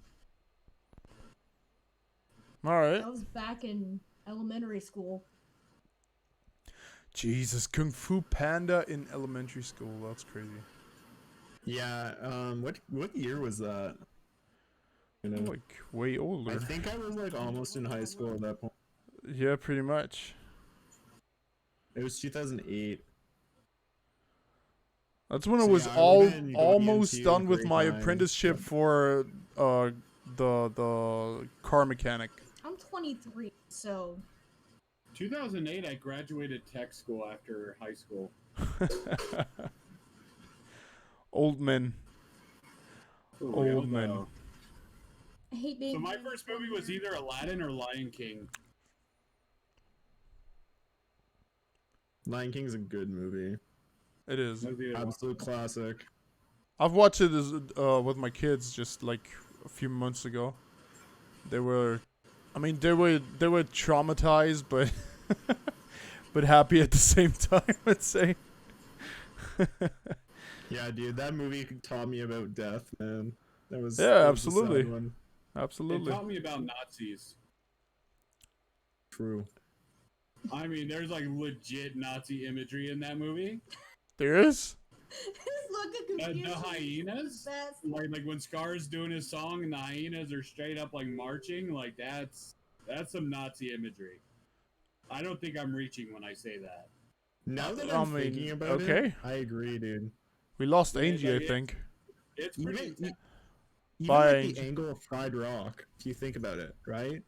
Alright. that was back in elementary school. Jesus, Kung Fu Panda in elementary school. That's crazy. Yeah. What year was that? You know, Like, way older. I think I was like almost in high school at that point. Yeah, pretty much. It was 2008. That's when I So, was yeah, I would've been going almost into done with grade my 9, apprenticeship but- for the car mechanic. I'm 23, so 2008, I graduated tech school after high school. Old men. For Old real, men. though. I hate being. So my first movie was either Aladdin or Lion King. Lion King's a good movie. It is. That was either one. Absolute classic. I've watched it as, with my kids just like a few months ago. They were traumatized, but but happy at the same time. Let's say. Yeah, dude, that movie taught me about death, man. That was Yeah, that was a sad absolutely. one. It Absolutely. taught me about Nazis. True. I mean, there's like legit Nazi imagery in that movie. There is. His look of The confusion. hyenas, That's like when Scar's doing his song and the hyenas are straight up like marching, like that's some Nazi imagery. I don't think I'm reaching when I say that. Now that I I'm mean, thinking about okay. it, I agree, dude. We lost Yeah, Angie, I like, think. It's pretty. Even, intense. even Bye, like Angie. the angle of Fried Rock, if you think about it, right?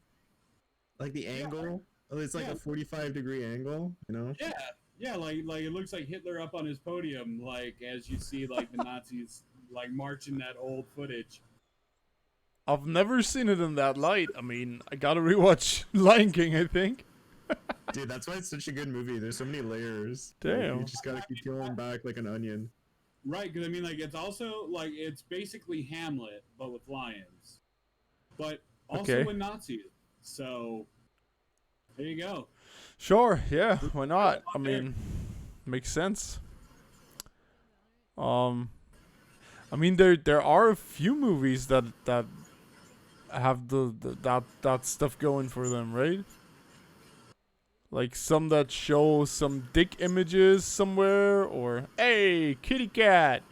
Like the angle, it's like Yeah. a 45-degree angle, you know? Yeah, like it looks like Hitler up on his podium, like as you see like the Nazis like marching that old footage. I've never seen it in that light. I mean, I gotta rewatch Lion King, I think. Dude, that's why it's such a good movie. There's so many layers. Like, Damn. you just gotta keep peeling back like an onion. Right, because I mean, like, it's also like it's basically Hamlet, but with lions, but also Okay. with Nazis. So there you go. Sure, yeah, why not? I mean, makes sense. I mean, there are a few movies that have that stuff going for them, right? Like some that show some dick images somewhere, or hey, kitty cat.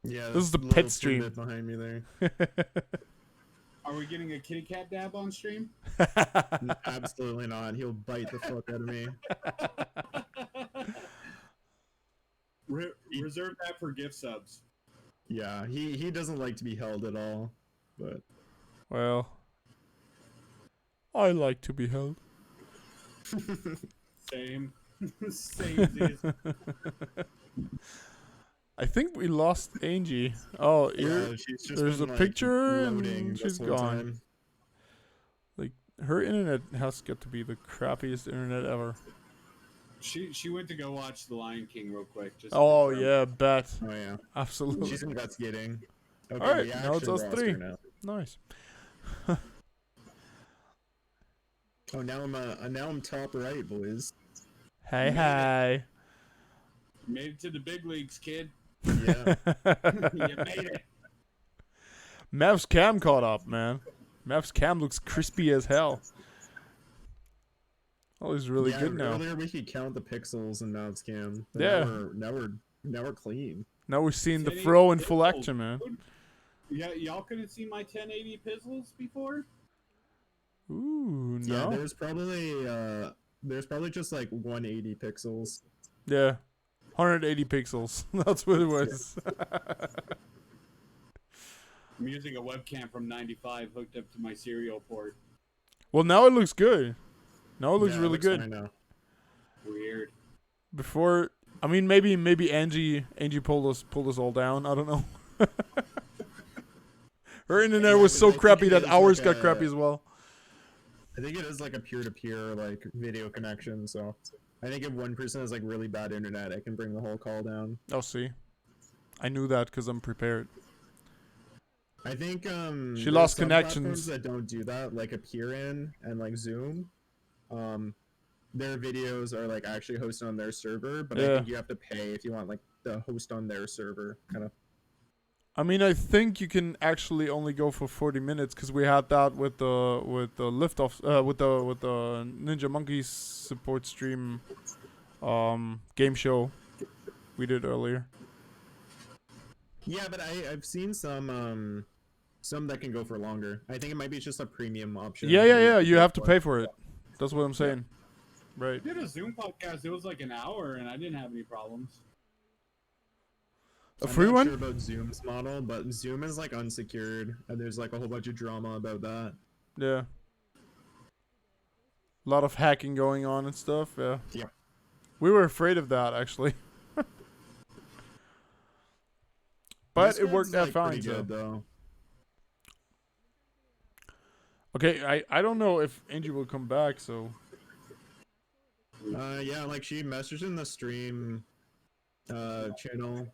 Yeah, This is the little pet stream. tidbit behind me there. Are we getting a kitty cat dab on stream? Absolutely not. He'll bite the fuck out of me. Reserve that for gift subs. Yeah, he doesn't like to be held at all. But Well, I like to be held. Same. Same. I think we lost Angie. Oh, here, yeah, she's just there's been, a like, picture loading and this she's whole gone. time. Like, her internet has got to be the crappiest internet ever. She went to go watch The Lion King real quick. Just to Oh confirm. yeah, bet. Oh yeah, Absolutely. she's investigating. Okay, Alright, we now it's actually us lost her three. now. Nice. Oh, now I'm top right, boys. Hey, hey. Made it to the big leagues, kid. Yeah. You made it. Mav's cam caught up, man. Mav's cam looks crispy as hell. Oh, he's really yeah, good now. Earlier we could count the pixels in Mav's cam. But Yeah. Now we're clean. Now we're seeing the 1080 fro in full pixels, action, man. dude. Yeah, y'all couldn't see my 1080 pixels before? Ooh, Yeah, no. there's probably just like 180 pixels. Yeah. 180 pixels. That's what it was. I'm using a webcam from 95 hooked up to my serial port. Well, now it looks good. Now it looks Yeah, really good. fine now. Weird. Before, I mean, maybe Angie pulled us all down. I don't know. Her internet Yeah, was 'cause so I think crappy it that is ours like got a- crappy as well. I think it is like a peer-to-peer like video connection, so I think if one person has like really bad internet, it can bring the whole call down. I'll see. I knew that because I'm prepared. I think She there's lost some connections. platforms that don't do that, like Appearin and like Zoom. Their videos are like actually hosted on their server, but I Yeah. think you have to pay if you want like the host on their server kind of. I mean, I think you can actually only go for 40 minutes because we had that with the LiftOff with the Ninja Monkeys support stream game show we did earlier. Yeah, but I've seen some that can go for longer. I think it might be just a premium option. Yeah. You have to pay for it. That's what I'm saying. Right. I did a Zoom podcast. It was like an hour, and I didn't have any problems. A I'm free not one? sure about Zoom's model, but Zoom is like unsecured, and there's like a whole bunch of drama about that. Yeah. A lot of hacking going on and stuff. Yeah. Yeah. We were afraid of that actually. But it worked out fine. Pretty So. good, though. Okay, I don't know if Angie will come back. So Yeah, like she messaged in the stream channel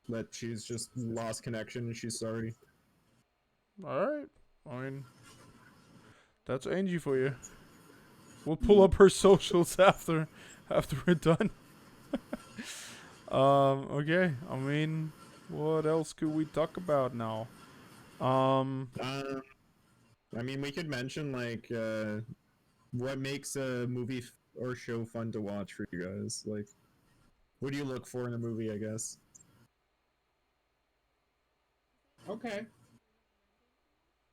that she's just lost connection and she's sorry. all right. I mean, that's Angie for you. We'll pull up her socials after we're done. Okay. I mean, what else could we talk about now? I mean, we could mention like what makes a movie or show fun to watch for you guys. Like, what do you look for in a movie? I guess. Okay.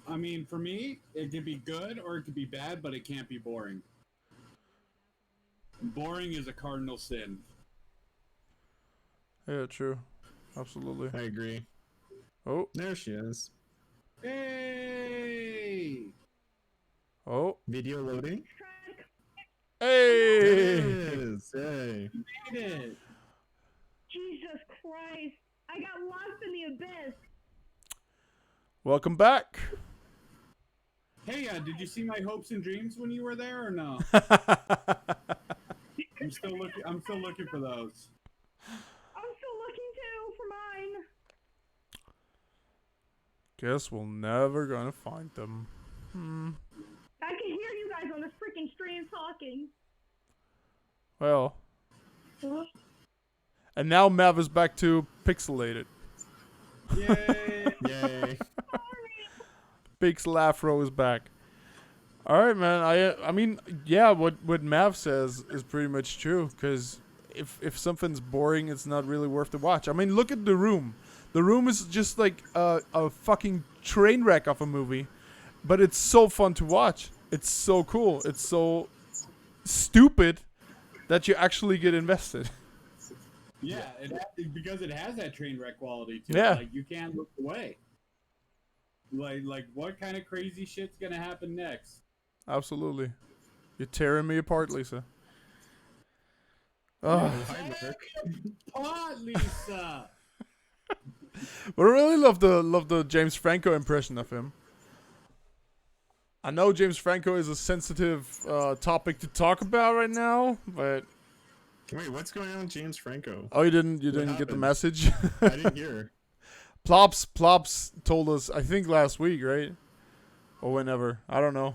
I mean, for me, it could be good or it could be bad, but it can't be boring. Boring is a cardinal sin. Yeah, true. Absolutely. I agree. Oh, There she is. Hey! oh, Video loading. hey! There it is. Hey. Made it! Jesus Christ! I got lost in the abyss. Welcome back. Hey, did you see my hopes and dreams when you were there or no? I'm still looking for those. I'm still looking too for mine. Guess we're never gonna find them. I can hear you guys on this freaking stream talking. Well, and now Mav is back to pixelated. Yay! Yay. Pixel Afro is back. All right, man. I mean, yeah. What Mav says is pretty much true. Because if something's boring, it's not really worth the watch. I mean, look at The Room. The Room is just like a fucking train wreck of a movie, but it's so fun to watch. It's so cool. It's so stupid that you actually get invested. Yeah, because it has that train wreck quality too. Yeah. Like you can't look away. Like what kind of crazy shit's gonna happen next? Absolutely. You're tearing me apart, Lisa. Oh. Hi, Mark. Pot, Lisa. But I really love the James Franco impression of him. I know James Franco is a sensitive topic to talk about right now, but Wait, what's going on with James Franco? you didn't get the happened? message. I didn't hear. Plops told us, I think last week, right? Or whenever, I don't know.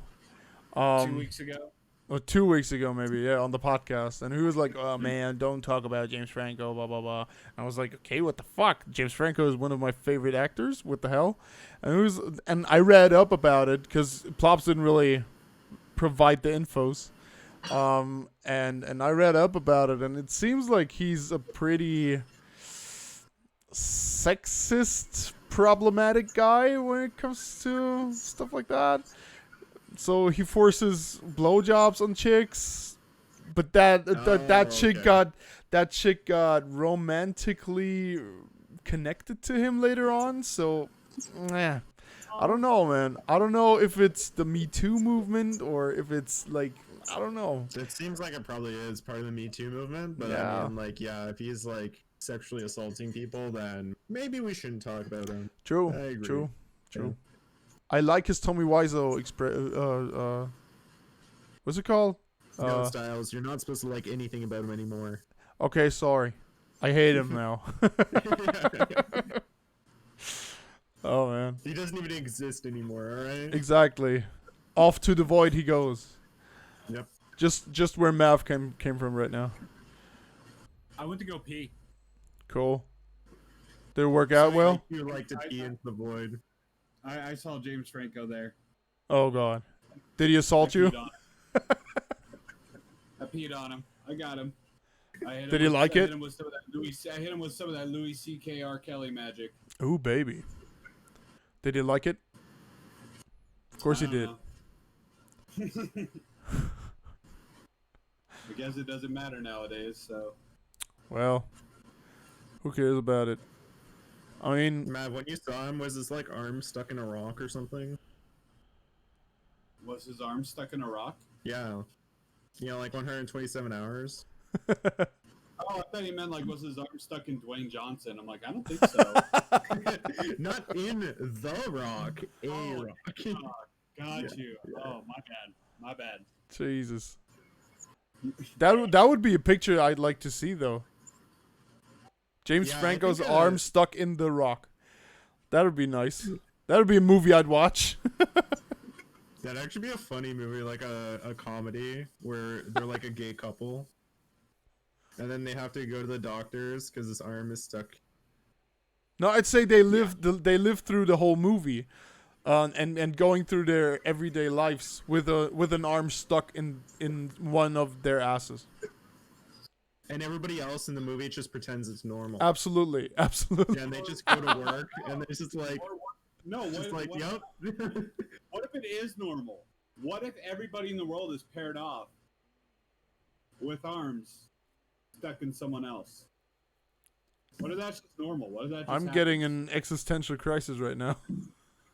2 weeks ago. or 2 weeks ago maybe, yeah, on the podcast, and he was like, "Oh man, don't talk about James Franco, blah blah blah." And I was like, "Okay, what the fuck? James Franco is one of my favorite actors. What the hell?" And I read up about it because Plops didn't really provide the infos, and I read up about it, and it seems like he's a pretty sexist, problematic guy when it comes to stuff like that. So he forces blowjobs on chicks, but that chick got romantically connected to him later on. So, I don't know, man. I don't know if it's the Me Too movement or if it's like, I don't know. It seems like it probably is part of the Me Too movement, but Yeah. I mean, like, yeah, if he's like sexually assaulting people, then maybe we shouldn't talk about him. True. I agree. True. Yeah. I like his Tommy Wiseau what's it called? No, Styles, you're not supposed to like anything about him anymore. Okay, sorry. I hate him now. Oh man. He doesn't even exist anymore, alright? Exactly. Off to the void he goes. Yep. Just where Mav came from right now. I went to go pee. Cool. Did it work out well? You like to pee into the void. I saw James Franco there. Oh god. Did he assault you? I peed on him. I got him. Did he like it? I hit him with some of that Louis C.K. R. Kelly magic. Ooh, baby. Did he like it? Of course he did. I guess it doesn't matter nowadays, so. Well, who cares about it? I mean, Matt, when you saw him, was his like arm stuck in a rock or something? Was his arm stuck in a rock? Yeah. You know, like 127 hours. Oh, I thought he meant like, was his arm stuck in Dwayne Johnson? I'm like, I don't think so. Not in the rock, a rock. Got you. Oh, my bad. Jesus. That would be a picture I'd like to see though. James Yeah, I Franco's think, arm stuck in the rock. That would be nice. That would be a movie I'd watch. That'd actually be a funny movie, like a comedy where they're like a gay couple, and then they have to go to the doctors because his arm is stuck. No, I'd say they live through the whole movie, and going through their everyday lives with an arm stuck in one of their asses. And everybody else in the movie just pretends it's normal. Absolutely. Yeah, and they just go to work, and they're just like, No, just like, yep. What if it is normal? What if everybody in the world is paired off with arms stuck in someone else? What if that's just normal? What if that just I'm happens? getting an existential crisis right now.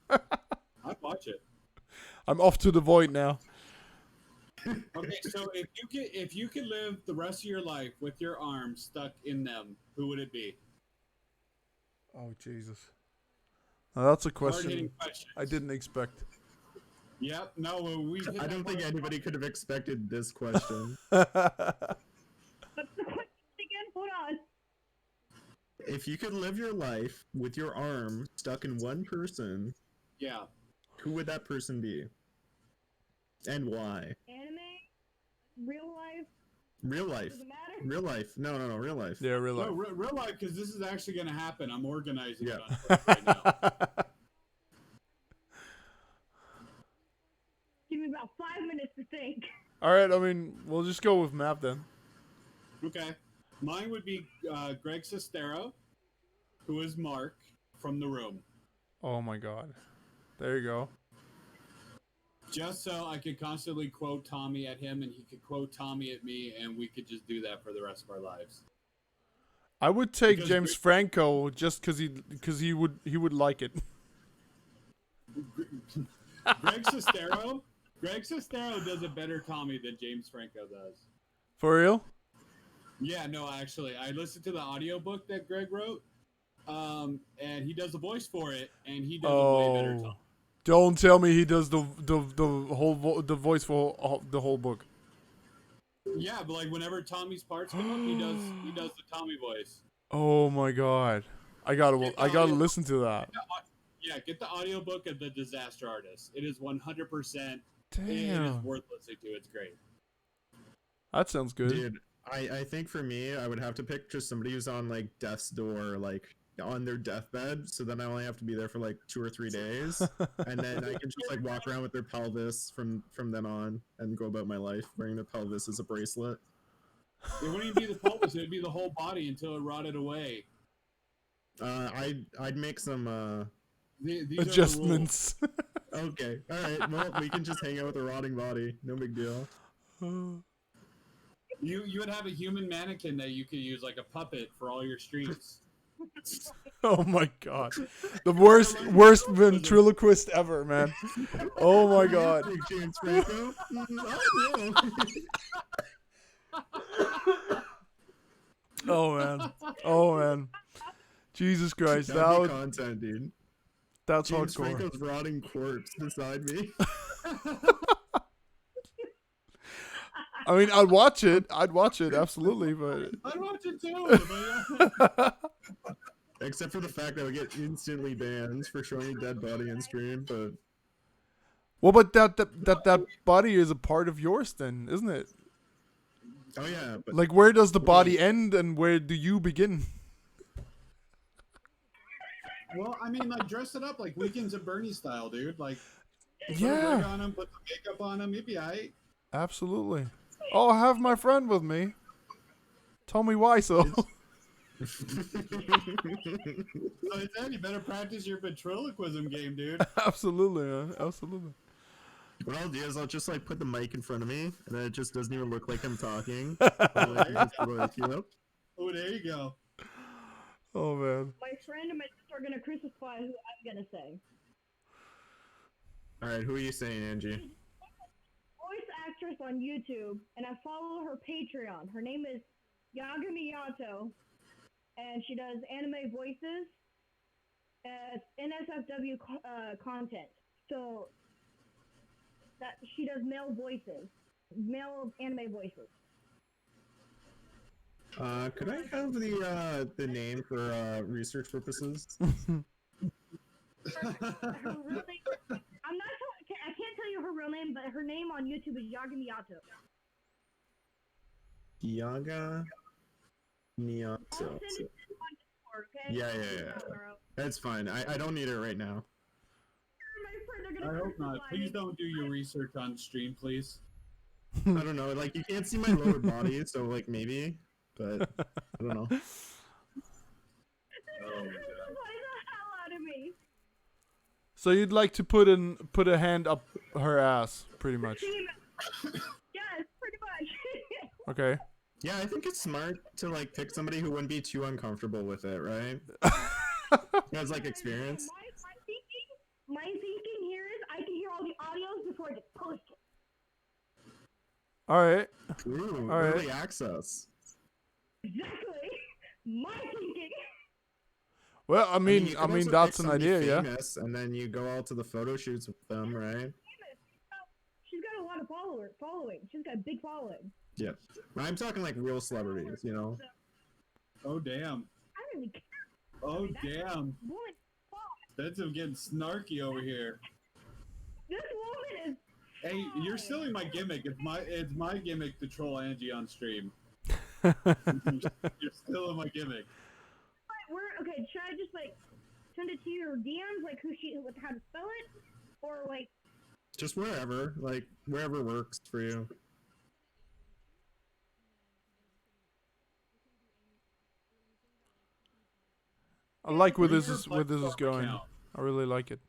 I'd watch it. I'm off to the void now. Okay, so if you could live the rest of your life with your arm stuck in them, who would it be? Oh Jesus. Now, that's a Hard-hitting question questions. I didn't expect. Yep. No, we. I don't think anybody could have expected this question. What's the question again? Hold on. If you could live your life with your arm stuck in one person, Yeah. who would that person be? And why? Anime? Real life? Real life. Does it matter? Real life. No, real life. Yeah, real No, life. real life, because this is actually going to happen. I'm organizing Yeah. it on Twitter right now. Give me about 5 minutes to think. All right, I mean, we'll just go with Mav then. Okay. Mine would be Greg Sestero, who is Mark from The Room. Oh my God. There you go. Just so I could constantly quote Tommy at him and he could quote Tommy at me and we could just do that for the rest of our lives. I would take Because James Franco just because he would like it. Greg Sestero does a better Tommy than James Franco does. For real? Yeah, no, actually, I listened to the audiobook that Greg wrote, and he does the voice for it, and he does a way better Tommy. Don't tell me he does the voice for the whole book. Yeah, but like whenever Tommy's parts come up, he does the Tommy voice. Oh my God. I gotta listen to that. Yeah, get the audiobook of The Disaster Artist. It is 100%. It is Damn. worth listening to. It's great. That sounds good. Dude, I think for me, I would have to pick just somebody who's on like death's door, like on their deathbed. So then I only have to be there for like 2 or 3 days, and then I can just like walk around with their pelvis from then on and go about my life wearing their pelvis as a bracelet. It wouldn't even be the pelvis; it'd be the whole body until it rotted away. I'd make some These Adjustments. Okay, all right. Well, we can just hang out with a rotting body. No big deal. You would have a human mannequin that you could use like a puppet for all your streams. Oh my god. The worst ventriloquist ever, man. Oh my god. James Franco? Oh man. Oh man. Jesus Christ. That'd be content, dude. That's James hardcore. Franco's rotting corpse beside me. I mean, I'd watch it, absolutely, but I'd watch it too. But Except for the fact that I would get instantly banned for showing a dead body in stream, but well, but that body is a part of yours then, isn't it? oh yeah, but Like, where does the body end and where do you begin? well, I mean, like dress it up like Weekends at Bernie style, dude. Like, put a wig Yeah, on him, put the makeup on him. He'd be alright. absolutely. Oh, I have my friend with me. Tell me why so. So then you better practice your ventriloquism game, dude. Absolutely, man. Absolutely. what I'll do is I'll just like put the mic in front of me, and then it just doesn't even look like I'm talking. Like, Oh, there you go. Oh man. My friend and my sister are gonna crucify who I'm gonna say. all right, who are you saying, Angie? Voice actress on YouTube, and I follow her Patreon. Her name is Yaga Miyato, and she does anime voices, NSFW content. So that she does male voices, male anime voices. Could I have the name for research purposes? Her real name, I can't tell you her real name, but her name on YouTube is Yaga Miyato. Yaga Miyato. I'll send it on Discord, okay? Yeah. That's fine. I don't need it right now. My friend, they're I gonna hope not. crucify Please me. don't do your research on stream, please. I don't know. Like you can't see my lower body, so like maybe, but I don't know. They're gonna crucify the hell out of me. So you'd like to put a hand up her ass, pretty much. Yes, pretty much. Okay. Yeah, I think it's smart to like pick somebody who wouldn't be too uncomfortable with it, right? Who has like experience. My thinking here is I can hear all the audios before I just post it. All right. Ooh, All right. early access. Exactly. My thinking. Well, I mean, you could also that's pick an somebody idea, yeah. famous, and then you go all to the photo shoots with them, right? She's got a lot of following. She's got a big following. Yeah. I'm talking like real celebrities, you know? Oh damn. I don't really care. Oh damn. Woman, That's him getting snarky over here. this woman is. Hey, you're stealing my gimmick. It's my gimmick to troll Angie on stream. You're stealing my gimmick. Okay, should I just like send it to your DMs, like how to spell it, or like? Just wherever, like wherever works for you. I like where Your this is platform going. account. I really like it.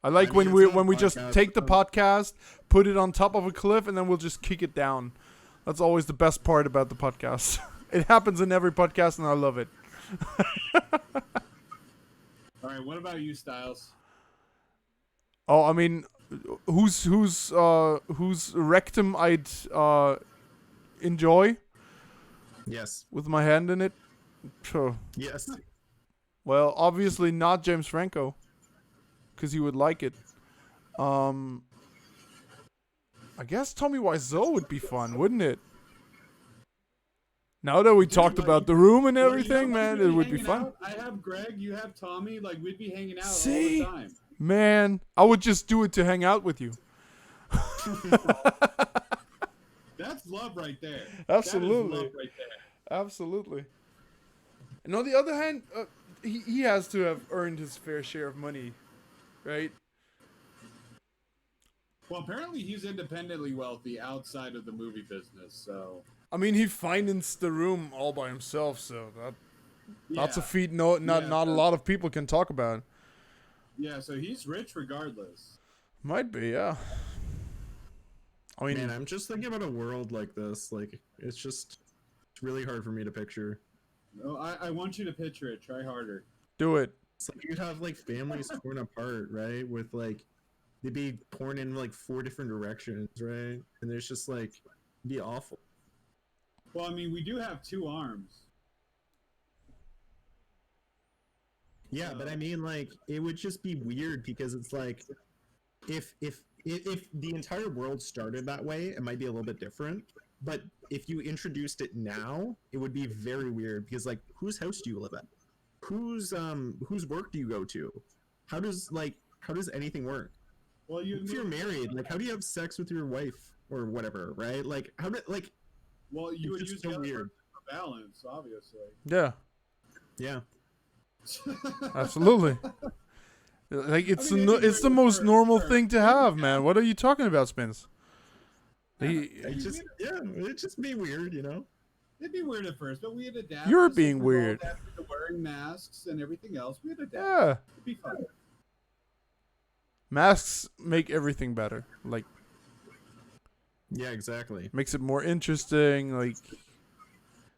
I like I when mean, we it's not a just podcast, take the podcast, put it on top of a cliff, and then we'll just kick it down. That's always the best part about the podcast. It happens in every podcast, and I love it. All right, what about you, Styles? Oh, I mean, whose rectum I'd enjoy Yes. with my hand in it? Sure. Yes. Well, obviously not James Franco, because he would like it. I guess Tommy Wiseau would be fun, wouldn't it? Now that we talked about the room and everything, man, it would be fun. I have Greg, you have Tommy, like we'd be hanging out See? all the time. Man, I would just do it to hang out with you. love right there. Absolutely. That is love right there. Absolutely. And on the other hand, he has to have earned his fair share of money, right? Well, apparently he's independently wealthy outside of the movie business, so. I mean, he financed the room all by himself, so that's a feat not a lot of people can talk about. Yeah, so he's rich regardless. Might be, yeah. I mean, man, I'm just thinking about a world like this. Like, it's really hard for me to picture. No, I want you to picture it. Try harder. do it. It's like you'd have like families torn apart, right? With like they'd be torn in like 4 different directions, right? And there's just like it'd be awful. Well, I mean, we do have 2 arms. Yeah, but I mean, like, it would just be weird because it's like, if the entire world started that way, it might be a little bit different. But if you introduced it now, it would be very weird because, like, whose house do you live at? Whose work do you go to? How does anything work? Well, If you're married, like, how do you have sex with your wife or whatever, right? Like, how do like? well, you would It's use just so the other weird. for balance, obviously. Yeah, Yeah. absolutely. Like it's I mean, it'd be it's the weird most for- normal for- thing to have, man. What are you talking about, Spins? It'd just be weird, you know? It'd be weird at first, but we'd adapt. You're just like being we've all weird. adapted to wearing masks and everything else. We'd adapt. Yeah, It'd be fun. masks make everything better. Like Yeah, exactly. makes it more interesting. Like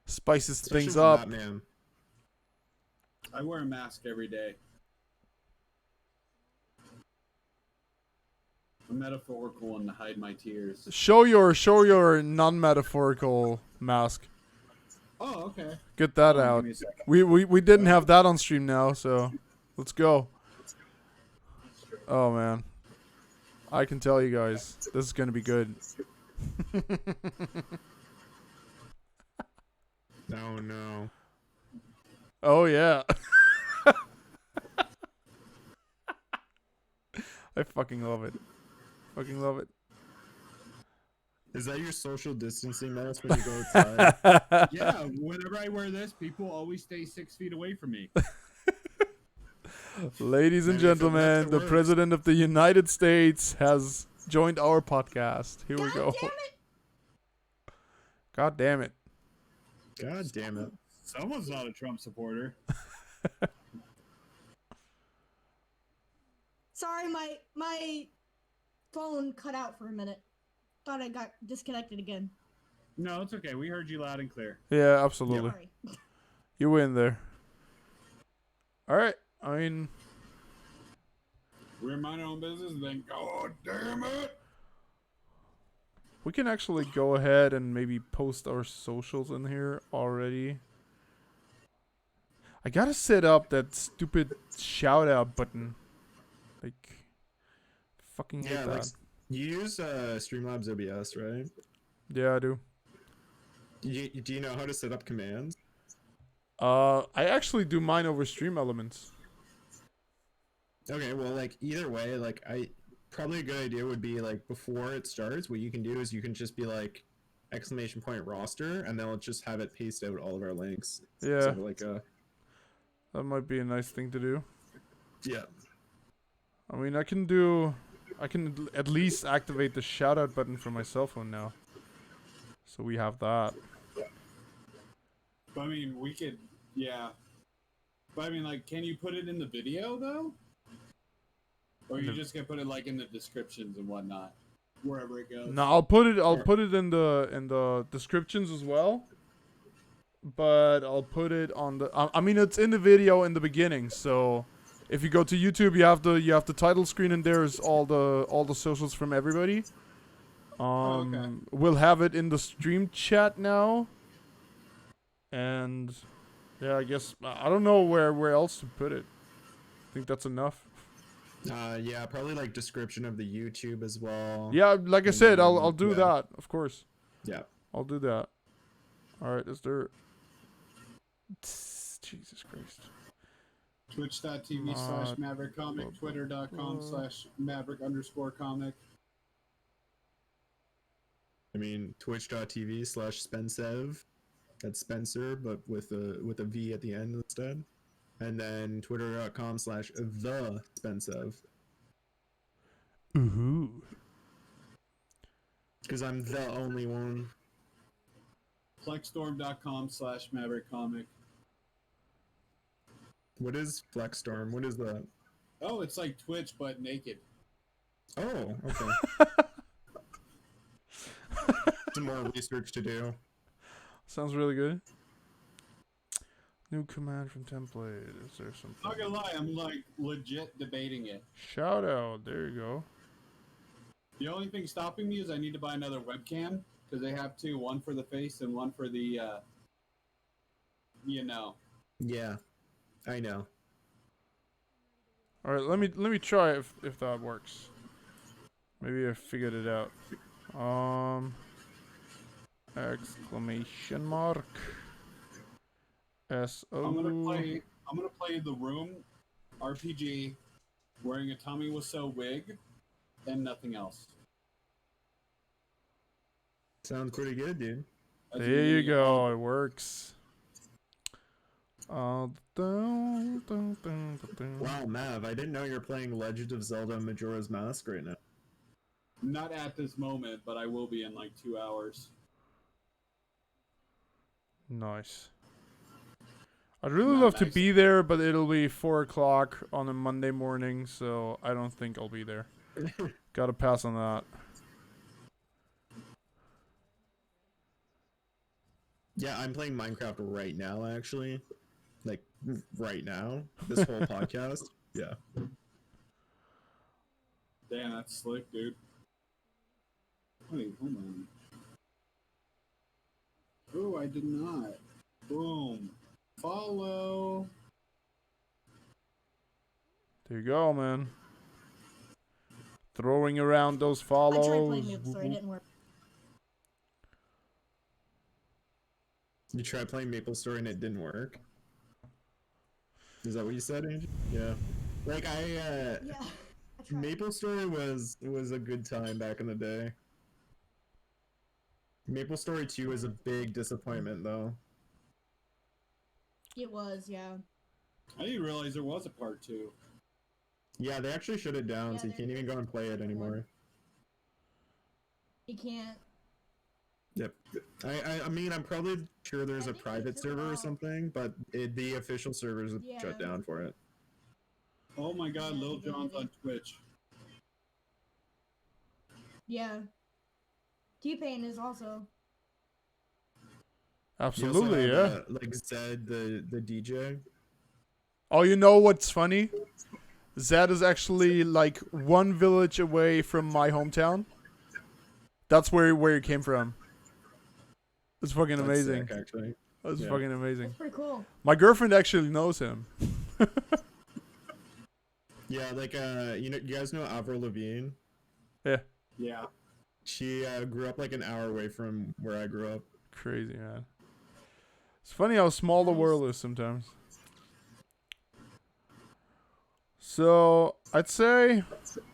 spices Especially things for up. Batman. I wear a mask every day. A metaphorical one to hide my tears. Show your non-metaphorical mask. Oh, okay. Get that Hold on, out. give me a second. We didn't have that on stream now, so let's go. Oh man, I can tell you guys, this is gonna be good. No. Oh yeah. I fucking love it. Fucking love it. Is that your social distancing mask when you go outside? Yeah, whenever I wear this, people always stay 6 feet away from me. Ladies and I mean, if it gentlemen, works, the it works. President of the United States has joined our podcast. Here we God go. damn it! God damn it. God damn it. Someone's not a Trump supporter. Sorry, my phone cut out for a minute. Thought I got disconnected again. No, it's okay. We heard you loud and clear. Yeah, absolutely. Sorry. You win there. All right. I mean, We're minding our own business and then, God damn it! we can actually go ahead and maybe post our socials in here already. I gotta set up that stupid shout out button. Like, fucking hate Yeah, like that. you use Streamlabs OBS, right? Yeah, I do. Do you know how to set up commands? I actually do mine over Stream Elements. Okay, well, like either way, like probably a good idea would be like before it starts, what you can do is you can just be like !roster, and then I'll just have it paste out all of our links. Yeah, So like that might be a nice thing to do. yeah. I mean, I can at least activate the shout out button for my cell phone now. So we have that. But I mean, we could, yeah. But I mean, like, can you put it in the video, though? Or you just gonna put it, like, in the descriptions and whatnot? Wherever it goes? No, I'll put it in the descriptions as well. But I'll put it on the. I mean, it's in the video in the beginning. So if you go to YouTube, you have the title screen, and there's all the socials from everybody. okay. We'll have it in the stream chat now. And yeah, I guess I don't know where else to put it. I think that's enough. Yeah, probably like description of the YouTube as well. Yeah, like I said, I'll do that, of course. Yeah. I'll do that. All right, is there? Jesus Christ. Twitch.tv/MaverickComic, Twitter.com/Maverick_comic. I mean, twitch.tv/Spencev. That's Spencer, but with a V at the end instead. And then twitter.com/the Spencev. Ooh. Because I'm the only one. Flexstorm.com/MaverickComic. What is Flexstorm? What is that? Oh, it's like Twitch but naked. Oh, okay. Some more research to do. Sounds really good. New command from template. Is there something? Not gonna lie, I'm like legit debating it. Shout out. There you go. The only thing stopping me is I need to buy another webcam because they have two, one for the face and one for the, you know. Yeah, I know. All right, let me try if that works. Maybe I figured it out. Exclamation mark. S-O. I'm gonna play the Room RPG wearing a Tommy Wiseau wig and nothing else. Sounds pretty good, dude. That's There you me. go. It works. Wow, Mav, I didn't know you're playing Legend of Zelda Majora's Mask right now. Not at this moment, but I will be in like 2 hours. Nice. I'd really Not love to nice. be there, but it'll be 4 o'clock on a Monday morning, so I don't think I'll be there. Gotta pass on that. Yeah, I'm playing Minecraft right now, actually. Like, right now. This whole podcast. Yeah. Damn, that's slick, dude. Wait, hold on. Oh, I did not. Boom. Follow. There you go, man. Throwing around those I tried follows. playing Maple Story, it didn't work. You tried playing MapleStory and it didn't work? Is that what you said, Angie? Yeah. Like, Yeah, I tried. MapleStory was a good time back in the day. MapleStory 2 is a big disappointment, though. It was, yeah. I didn't realize there was a part 2. Yeah, they actually shut it down, Yeah, so you can't even go and play it anymore. You can't. Yep. I mean, I'm probably sure there's I a think private they took it server or off. something, but the official servers have Yeah. shut down for it. Oh my god, Yeah, Lil they did, Jon's they on did. Twitch. Yeah. T-Pain is also. You also Absolutely, have, yeah. like Zed, the DJ. Oh, you know what's funny? Zed is actually like 1 village away from my hometown. That's where he came from. It's fucking That's amazing. sick, actually. That's Yeah. fucking amazing. That's pretty cool. My girlfriend actually knows him. Yeah, like you guys know Avril Lavigne? Yeah. She grew up like an hour away from where I grew up. Crazy, man. It's funny how small the Nice. world is sometimes. So, I'd say that You know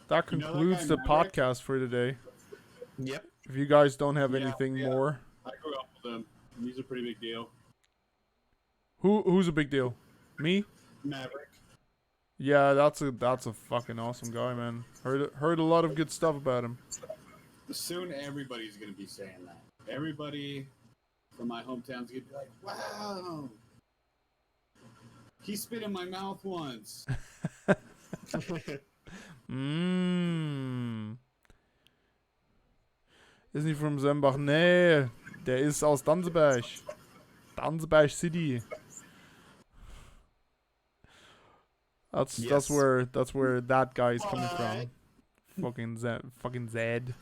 that concludes guy the Maverick? podcast for today. Yep. If you guys don't have Yeah, anything yeah. more. I grew up with him. He's a pretty big deal. Who's a big deal? Me? Maverick. Yeah, that's a fucking awesome guy, man. Heard a lot of good stuff about him. Soon everybody's gonna be saying that. Everybody from my hometown's gonna be like, wow. He spit in my mouth once. Ist nicht from Sembach? Nee, der ist aus Danzeberg. Danzeberg City. That's Yes. where that guy is coming What? from. Fucking Zed.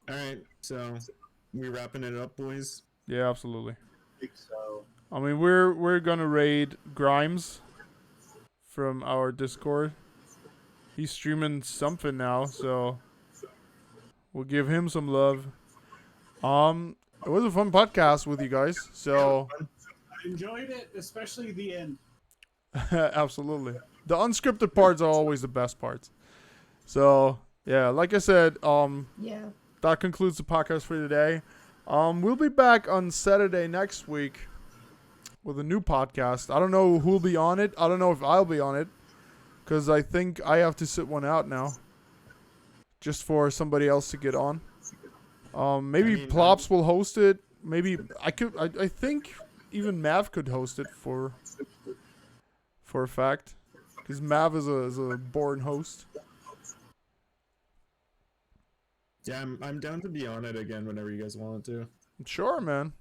Alright, so we wrapping it up, boys? Yeah, absolutely. I think so. I mean, we're gonna raid Grimes from our Discord. He's streaming something now, so we'll give him some love. It was a fun podcast with you guys, so I enjoyed it, especially the end. absolutely. The unscripted parts are always the best parts. So Yeah, like I said, Yeah. that concludes the podcast for today. We'll be back on Saturday next week with a new podcast. I don't know who'll be on it. I don't know if I'll be on it, because I think I have to sit one out now, just for somebody else to get on. Maybe I mean, Plops will host it. Maybe I could. I think even Mav could host it for a fact, because Mav is a born host. Yeah, I'm down to be on it again whenever you guys want to. Sure, man.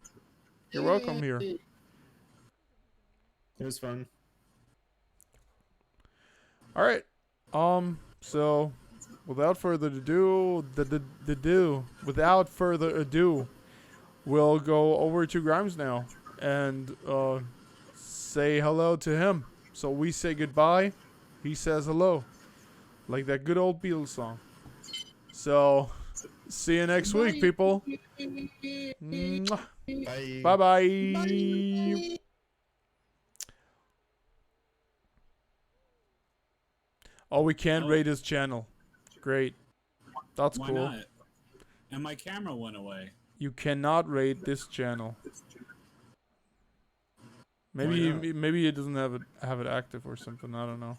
You're welcome here. It was fun. All right. So, without further ado, we'll go over to Grimes now and say hello to him. So we say goodbye. He says hello, like that good old Beatles song. So, see you next week, people. Bye. Bye bye. Oh, we can't rate his channel. Great. That's Why cool. not? And my camera went away. You cannot rate this channel. Why not? Maybe it doesn't have it active or something. I don't know.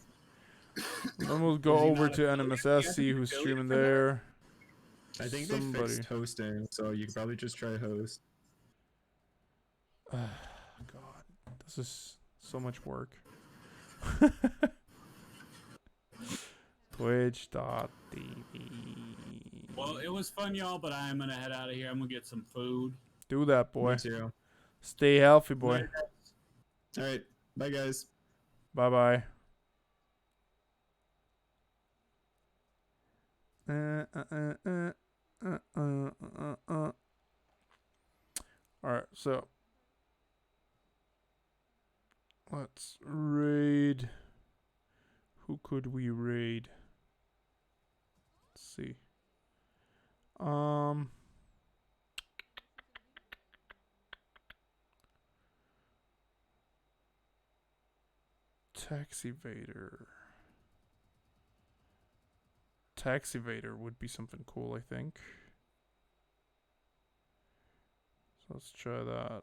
Then we'll go Is he over not to NMSS, see who's streaming there. I think they fixed hosting, so you can probably just try host. God, this is so much work. Twitch.tv. Well, it was fun, y'all, but I'm gonna head out of here. I'm gonna get some food. Do that, boy. Me too. Stay healthy, boy. All right. Bye, guys. Bye bye. Alright, so let's raid. Who could we raid? Let's see. Taxivator. Taxivator would be something cool, I think. So let's try that.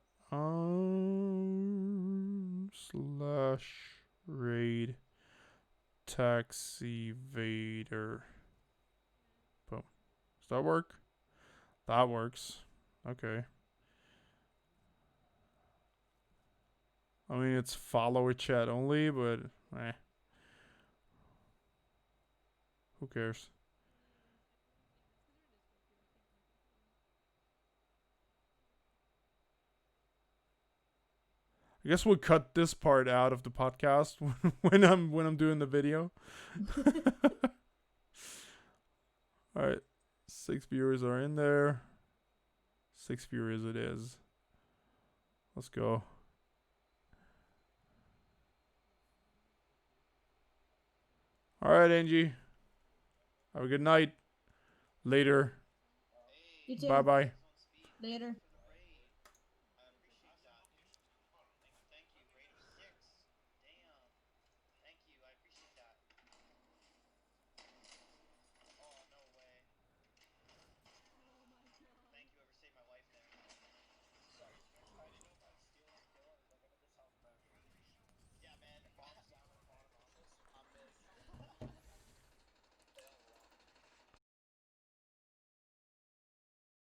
Slash raid Taxivator. Boom. Does that work? That works. Okay. I mean, it's follower chat only, but who cares? I guess we'll cut this part out of the podcast when I'm doing the video. All right, 6 viewers are in there. 6 viewers it is. Let's go. All right, Angie. Have a good night. Later. You too. Bye bye. Later.